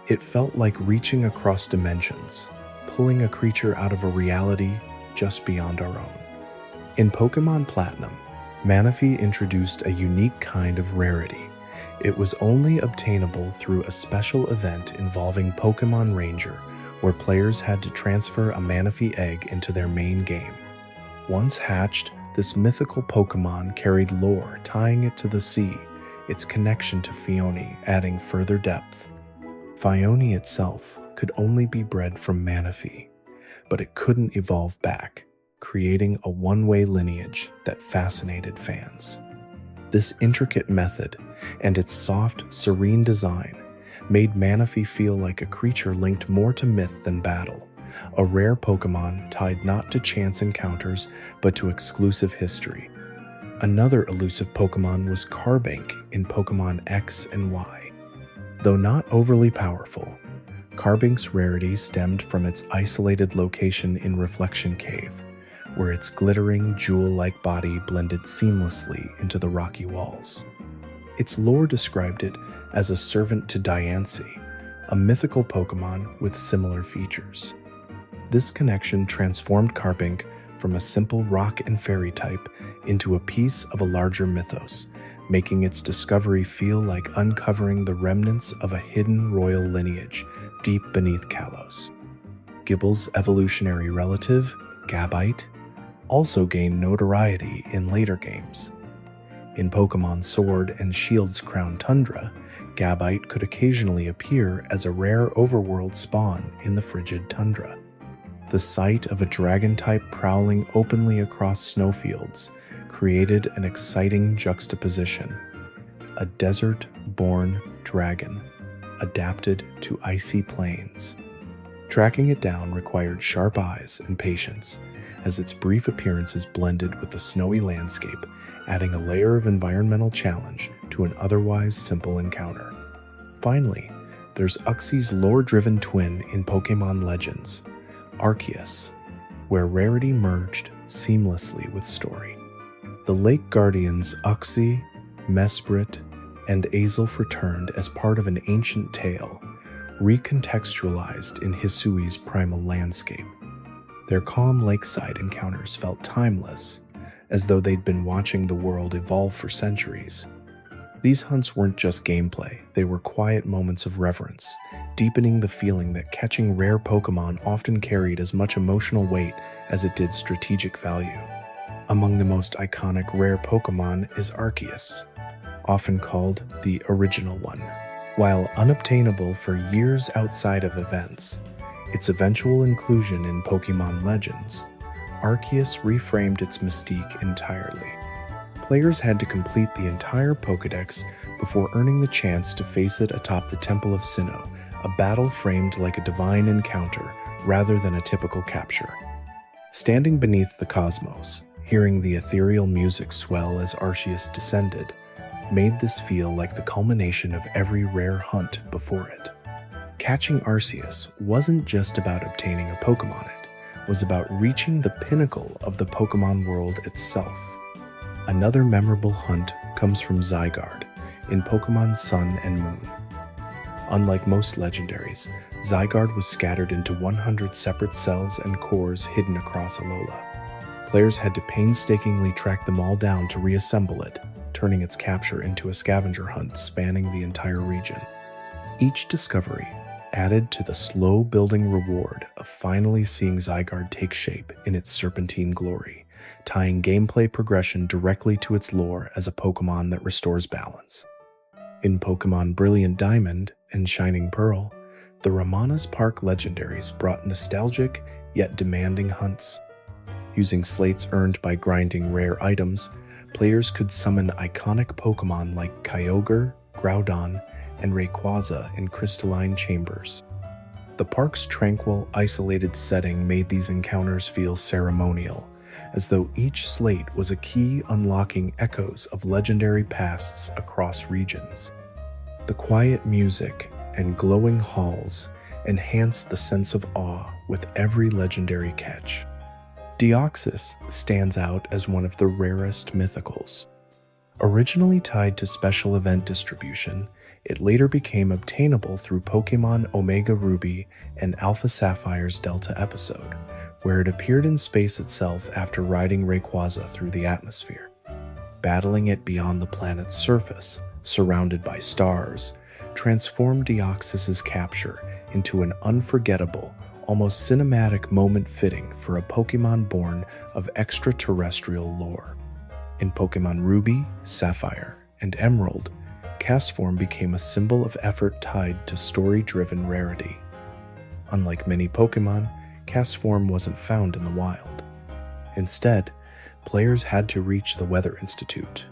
It felt like reaching across dimensions, pulling a creature out of a reality just beyond our own. In Pokémon Platinum, Manaphy introduced a unique kind of rarity. It was only obtainable through a special event involving Pokémon Ranger, where players had to transfer a Manaphy egg into their main game. Once hatched, this mythical Pokémon carried lore tying it to the sea, its connection to Phione adding further depth. Phione itself could only be bred from Manaphy, but it couldn't evolve back, creating a one-way lineage that fascinated fans. This intricate method and its soft, serene design made Manaphy feel like a creature linked more to myth than battle, a rare Pokémon tied not to chance encounters but to exclusive history. Another elusive Pokémon was Carbink in Pokémon X and Y. Though not overly powerful, Carbink's rarity stemmed from its isolated location in Reflection Cave, where its glittering, jewel-like body blended seamlessly into the rocky walls. Its lore described it as a servant to Diancie, a mythical Pokémon with similar features. This connection transformed Carbink from a simple rock and fairy type into a piece of a larger mythos, making its discovery feel like uncovering the remnants of a hidden royal lineage deep beneath Kalos. Gibble's evolutionary relative, Gabite, also gained notoriety in later games. In Pokémon Sword and Shield's Crown Tundra, Gabite could occasionally appear as a rare overworld spawn in the frigid tundra. The sight of a dragon-type prowling openly across snowfields created an exciting juxtaposition. A desert-born dragon, adapted to icy plains. Tracking it down required sharp eyes and patience, as its brief appearances blended with the snowy landscape, adding a layer of environmental challenge to an otherwise simple encounter. Finally, there's Uxie's lore-driven twin in Pokémon Legends, Arceus, where rarity merged seamlessly with story. The Lake Guardians Uxie, Mesprit, and Azelf returned as part of an ancient tale, recontextualized in Hisui's primal landscape. Their calm lakeside encounters felt timeless, as though they'd been watching the world evolve for centuries. These hunts weren't just gameplay, they were quiet moments of reverence, deepening the feeling that catching rare Pokémon often carried as much emotional weight as it did strategic value. Among the most iconic rare Pokémon is Arceus, often called the Original One. While unobtainable for years outside of events, its eventual inclusion in Pokémon Legends, Arceus reframed its mystique entirely. Players had to complete the entire Pokédex before earning the chance to face it atop the Temple of Sinnoh, a battle framed like a divine encounter rather than a typical capture. Standing beneath the cosmos, hearing the ethereal music swell as Arceus descended, made this feel like the culmination of every rare hunt before it. Catching Arceus wasn't just about obtaining a Pokémon, it was about reaching the pinnacle of the Pokémon world itself. Another memorable hunt comes from Zygarde in Pokémon Sun and Moon. Unlike most legendaries, Zygarde was scattered into 100 separate cells and cores hidden across Alola. Players had to painstakingly track them all down to reassemble it, turning its capture into a scavenger hunt spanning the entire region. Each discovery added to the slow-building reward of finally seeing Zygarde take shape in its serpentine glory, tying gameplay progression directly to its lore as a Pokémon that restores balance. In Pokémon Brilliant Diamond and Shining Pearl, the Ramanas Park legendaries brought nostalgic yet demanding hunts. Using slates earned by grinding rare items, players could summon iconic Pokémon like Kyogre, Groudon, and Rayquaza in crystalline chambers. The park's tranquil, isolated setting made these encounters feel ceremonial, as though each slate was a key unlocking echoes of legendary pasts across regions. The quiet music and glowing halls enhanced the sense of awe with every legendary catch. Deoxys stands out as one of the rarest mythicals. Originally tied to special event distribution, it later became obtainable through Pokémon Omega Ruby and Alpha Sapphire's Delta episode, where it appeared in space itself after riding Rayquaza through the atmosphere. Battling it beyond the planet's surface, surrounded by stars, transformed Deoxys's capture into an unforgettable, almost cinematic moment fitting for a Pokémon born of extraterrestrial lore. In Pokémon Ruby, Sapphire, and Emerald, Castform became a symbol of effort tied to story-driven rarity. Unlike many Pokémon, Castform wasn't found in the wild. Instead, players had to reach the Weather Institute,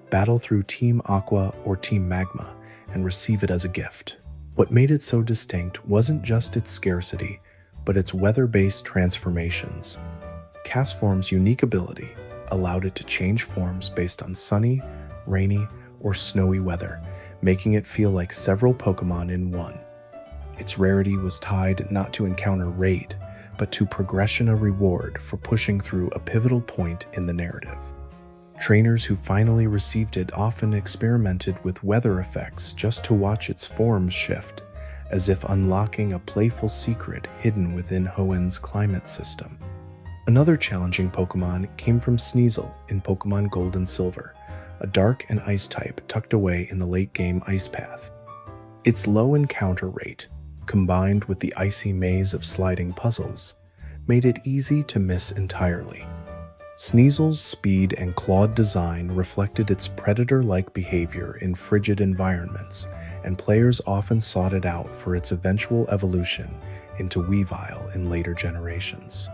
battle through Team Aqua or Team Magma, and receive it as a gift. What made it so distinct wasn't just its scarcity, but its weather-based transformations. Castform's unique ability allowed it to change forms based on sunny, rainy, or snowy weather, making it feel like several Pokémon in one. Its rarity was tied not to encounter rate, but to progression or reward for pushing through a pivotal point in the narrative. Trainers who finally received it often experimented with weather effects just to watch its forms shift, as if unlocking a playful secret hidden within Hoenn's climate system. Another challenging Pokémon came from Sneasel in Pokémon Gold and Silver, a dark and ice type tucked away in the late-game Ice Path. Its low encounter rate, combined with the icy maze of sliding puzzles, made it easy to miss entirely. Sneasel's speed and clawed design reflected its predator-like behavior in frigid environments, and players often sought it out for its eventual evolution into Weavile in later generations.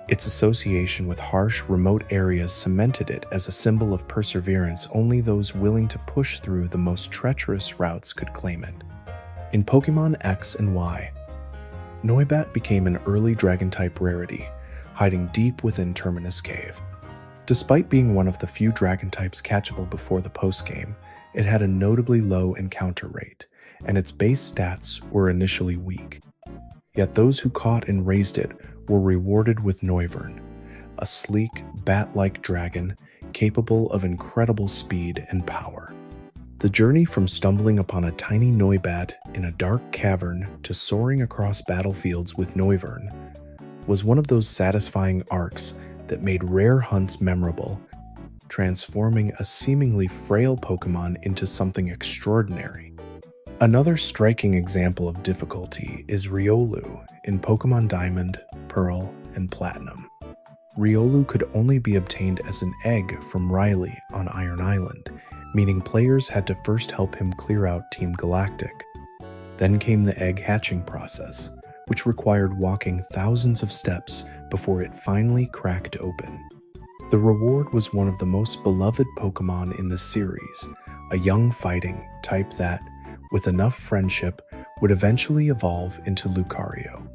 Its association with harsh, remote areas cemented it as a symbol of perseverance only those willing to push through the most treacherous routes could claim it. In Pokémon X and Y, Noibat became an early Dragon-type rarity, hiding deep within Terminus Cave. Despite being one of the few Dragon types catchable before the postgame, it had a notably low encounter rate, and its base stats were initially weak. Yet those who caught and raised it were rewarded with Noivern, a sleek, bat-like dragon capable of incredible speed and power. The journey from stumbling upon a tiny Noibat in a dark cavern to soaring across battlefields with Noivern was one of those satisfying arcs that made rare hunts memorable, transforming a seemingly frail Pokémon into something extraordinary. Another striking example of difficulty is Riolu in Pokémon Diamond, Pearl, and Platinum. Riolu could only be obtained as an egg from Riley on Iron Island, meaning players had to first help him clear out Team Galactic. Then came the egg hatching process, which required walking thousands of steps before it finally cracked open. The reward was one of the most beloved Pokémon in the series, a young fighting type that, with enough friendship, would eventually evolve into Lucario.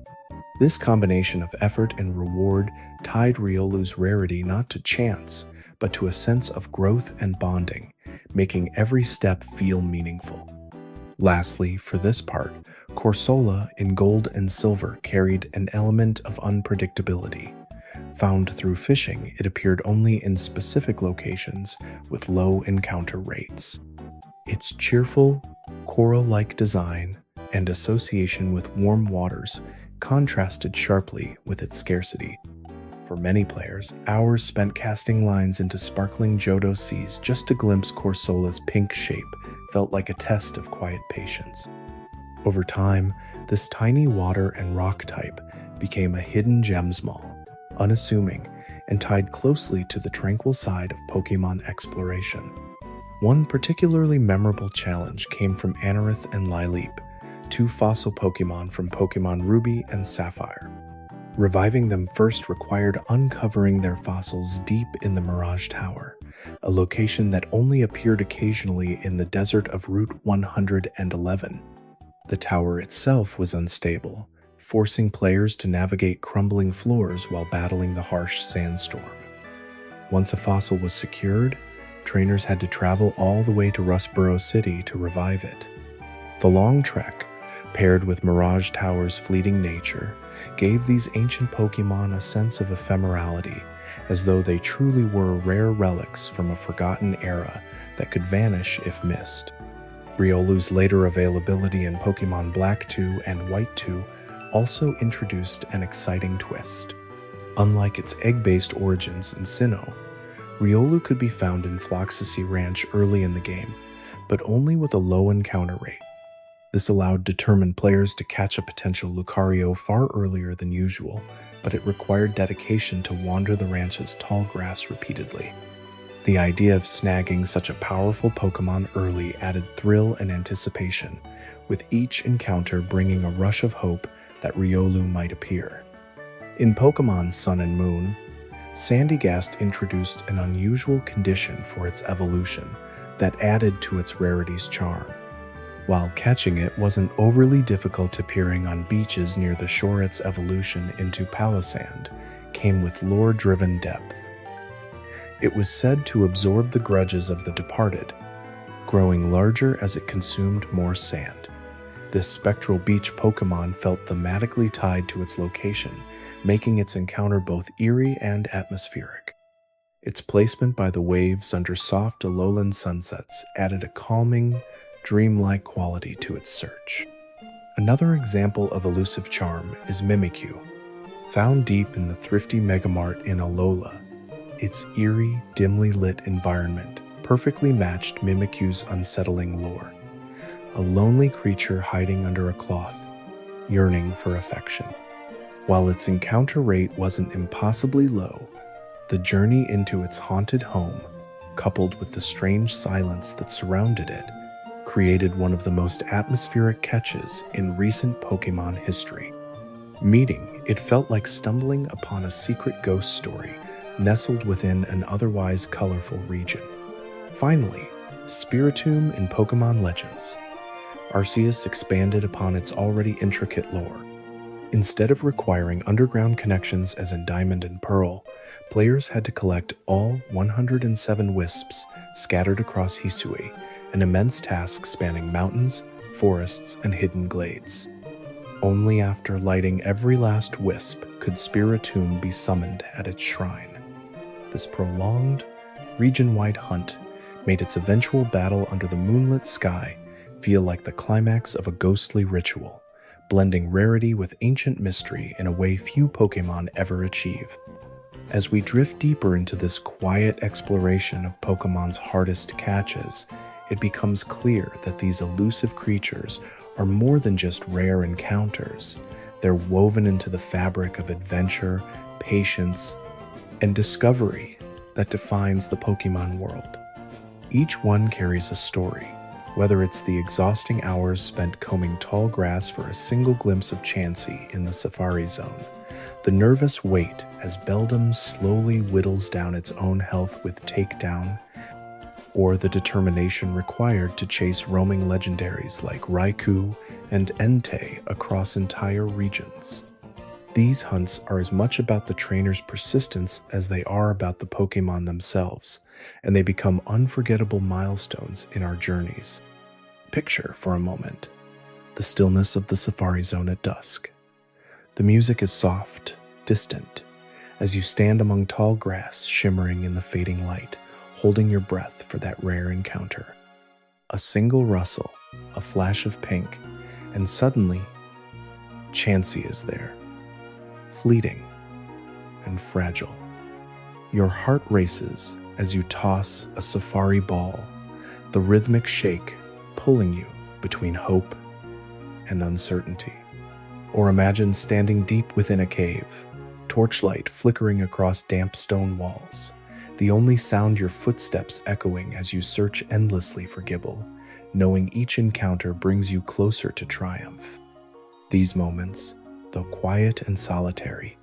This combination of effort and reward tied Riolu's rarity not to chance, but to a sense of growth and bonding, making every step feel meaningful. Lastly, for this part, Corsola in Gold and Silver carried an element of unpredictability. Found through fishing, it appeared only in specific locations with low encounter rates. Its cheerful, coral-like design and association with warm waters contrasted sharply with its scarcity. For many players, hours spent casting lines into sparkling Johto seas just to glimpse Corsola's pink shape felt like a test of quiet patience. Over time, this tiny water and rock type became a hidden gemsmall, unassuming and tied closely to the tranquil side of Pokémon exploration. One particularly memorable challenge came from Anorith and Lileep, two fossil Pokémon from Pokémon Ruby and Sapphire. Reviving them first required uncovering their fossils deep in the Mirage Tower, a location that only appeared occasionally in the desert of Route 111. The tower itself was unstable, forcing players to navigate crumbling floors while battling the harsh sandstorm. Once a fossil was secured, trainers had to travel all the way to Rustboro City to revive it. The long trek, paired with Mirage Tower's fleeting nature, gave these ancient Pokémon a sense of ephemerality, as though they truly were rare relics from a forgotten era that could vanish if missed. Riolu's later availability in Pokémon Black 2 and White 2 also introduced an exciting twist. Unlike its egg-based origins in Sinnoh, Riolu could be found in Floxacy Ranch early in the game, but only with a low encounter rate. This allowed determined players to catch a potential Lucario far earlier than usual, but it required dedication to wander the ranch's tall grass repeatedly. The idea of snagging such a powerful Pokémon early added thrill and anticipation, with each encounter bringing a rush of hope that Riolu might appear. In Pokémon Sun and Moon, Sandygast introduced an unusual condition for its evolution that added to its rarity's charm. While catching it wasn't overly difficult, appearing on beaches near the shore, its evolution into Palossand came with lore-driven depth. It was said to absorb the grudges of the departed, growing larger as it consumed more sand. This spectral beach Pokémon felt thematically tied to its location, making its encounter both eerie and atmospheric. Its placement by the waves under soft Alolan sunsets added a calming, dreamlike quality to its search. Another example of elusive charm is Mimikyu. Found deep in the thrifty Megamart in Alola, its eerie, dimly lit environment perfectly matched Mimikyu's unsettling lore. A lonely creature hiding under a cloth, yearning for affection. While its encounter rate wasn't impossibly low, the journey into its haunted home, coupled with the strange silence that surrounded it, created one of the most atmospheric catches in recent Pokémon history. Meeting, it felt like stumbling upon a secret ghost story nestled within an otherwise colorful region. Finally, Spiritomb in Pokémon Legends. Arceus expanded upon its already intricate lore. Instead of requiring underground connections as in Diamond and Pearl, players had to collect all 107 wisps scattered across Hisui, an immense task spanning mountains, forests, and hidden glades. Only after lighting every last wisp could Spiritomb be summoned at its shrine. This prolonged, region-wide hunt made its eventual battle under the moonlit sky feel like the climax of a ghostly ritual, blending rarity with ancient mystery in a way few Pokémon ever achieve. As we drift deeper into this quiet exploration of Pokémon's hardest catches, it becomes clear that these elusive creatures are more than just rare encounters. They're woven into the fabric of adventure, patience, and discovery that defines the Pokémon world. Each one carries a story, whether it's the exhausting hours spent combing tall grass for a single glimpse of Chansey in the Safari Zone, the nervous wait as Beldum slowly whittles down its own health with Takedown, or the determination required to chase roaming legendaries like Raikou and Entei across entire regions. These hunts are as much about the trainer's persistence as they are about the Pokémon themselves, and they become unforgettable milestones in our journeys. Picture, for a moment, the stillness of the Safari Zone at dusk. The music is soft, distant, as you stand among tall grass shimmering in the fading light, holding your breath for that rare encounter. A single rustle, a flash of pink, and suddenly, Chansey is there. Fleeting, and fragile. Your heart races as you toss a safari ball, the rhythmic shake pulling you between hope and uncertainty. Or imagine standing deep within a cave, torchlight flickering across damp stone walls, the only sound your footsteps echoing as you search endlessly for Gibble, knowing each encounter brings you closer to triumph. These moments, though quiet and solitary,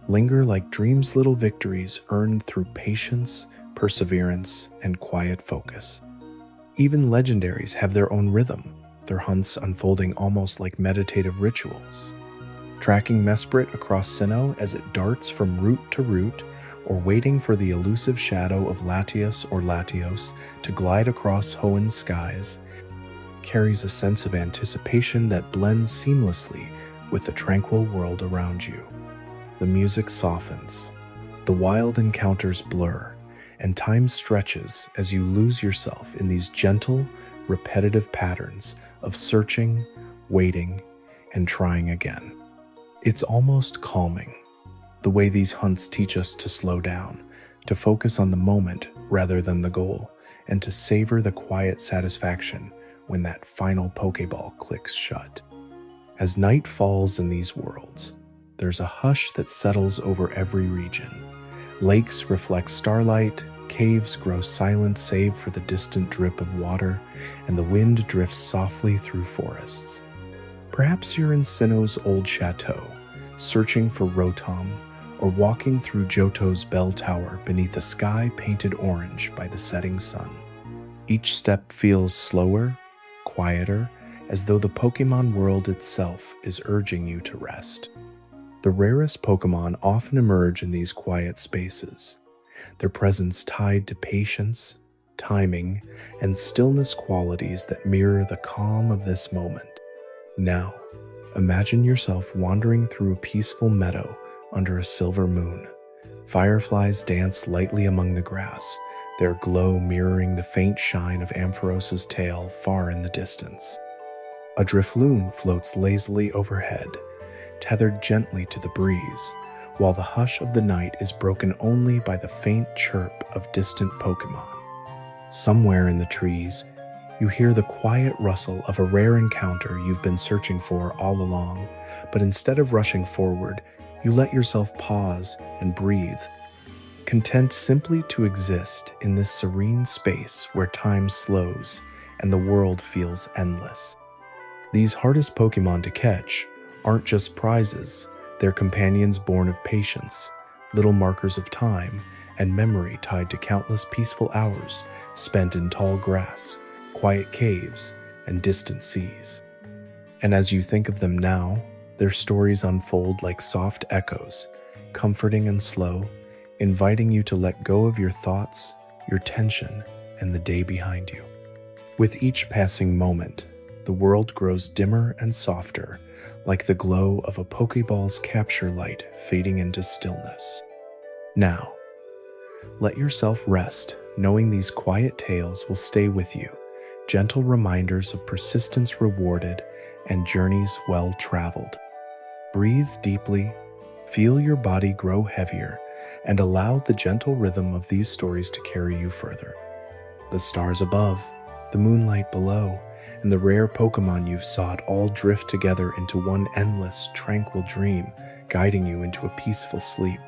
linger like dreams' little victories earned through patience, perseverance, and quiet focus. Even legendaries have their own rhythm, their hunts unfolding almost like meditative rituals. Tracking Mesprit across Sinnoh as it darts from root to root, or waiting for the elusive shadow of Latios or Latios to glide across Hoenn skies, carries a sense of anticipation that blends seamlessly with the tranquil world around you. The music softens, the wild encounters blur, and time stretches as you lose yourself in these gentle, repetitive patterns of searching, waiting, and trying again. It's almost calming, the way these hunts teach us to slow down, to focus on the moment rather than the goal, and to savor the quiet satisfaction when that final Pokeball clicks shut. As night falls in these worlds, there's a hush that settles over every region. Lakes reflect starlight, caves grow silent save for the distant drip of water, and the wind drifts softly through forests. Perhaps you're in Sinnoh's old chateau, searching for Rotom, or walking through Johto's bell tower beneath a sky painted orange by the setting sun. Each step feels slower, quieter, as though the Pokémon world itself is urging you to rest. The rarest Pokémon often emerge in these quiet spaces, their presence tied to patience, timing, and stillness qualities that mirror the calm of this moment. Now, imagine yourself wandering through a peaceful meadow under a silver moon. Fireflies dance lightly among the grass, their glow mirroring the faint shine of Ampharos's tail far in the distance. A Drifloon floats lazily overhead, tethered gently to the breeze, while the hush of the night is broken only by the faint chirp of distant Pokémon. Somewhere in the trees, you hear the quiet rustle of a rare encounter you've been searching for all along, but instead of rushing forward, you let yourself pause and breathe, content simply to exist in this serene space where time slows and the world feels endless. These hardest Pokémon to catch aren't just prizes, they're companions born of patience, little markers of time, and memory tied to countless peaceful hours spent in tall grass, quiet caves, and distant seas. And as you think of them now, their stories unfold like soft echoes, comforting and slow, inviting you to let go of your thoughts, your tension, and the day behind you. With each passing moment, the world grows dimmer and softer, like the glow of a Pokeball's capture light fading into stillness. Now, let yourself rest, knowing these quiet tales will stay with you, gentle reminders of persistence rewarded and journeys well traveled. Breathe deeply, feel your body grow heavier, and allow the gentle rhythm of these stories to carry you further. The stars above, the moonlight below, and the rare Pokémon you've sought all drift together into one endless, tranquil dream, guiding you into a peaceful sleep.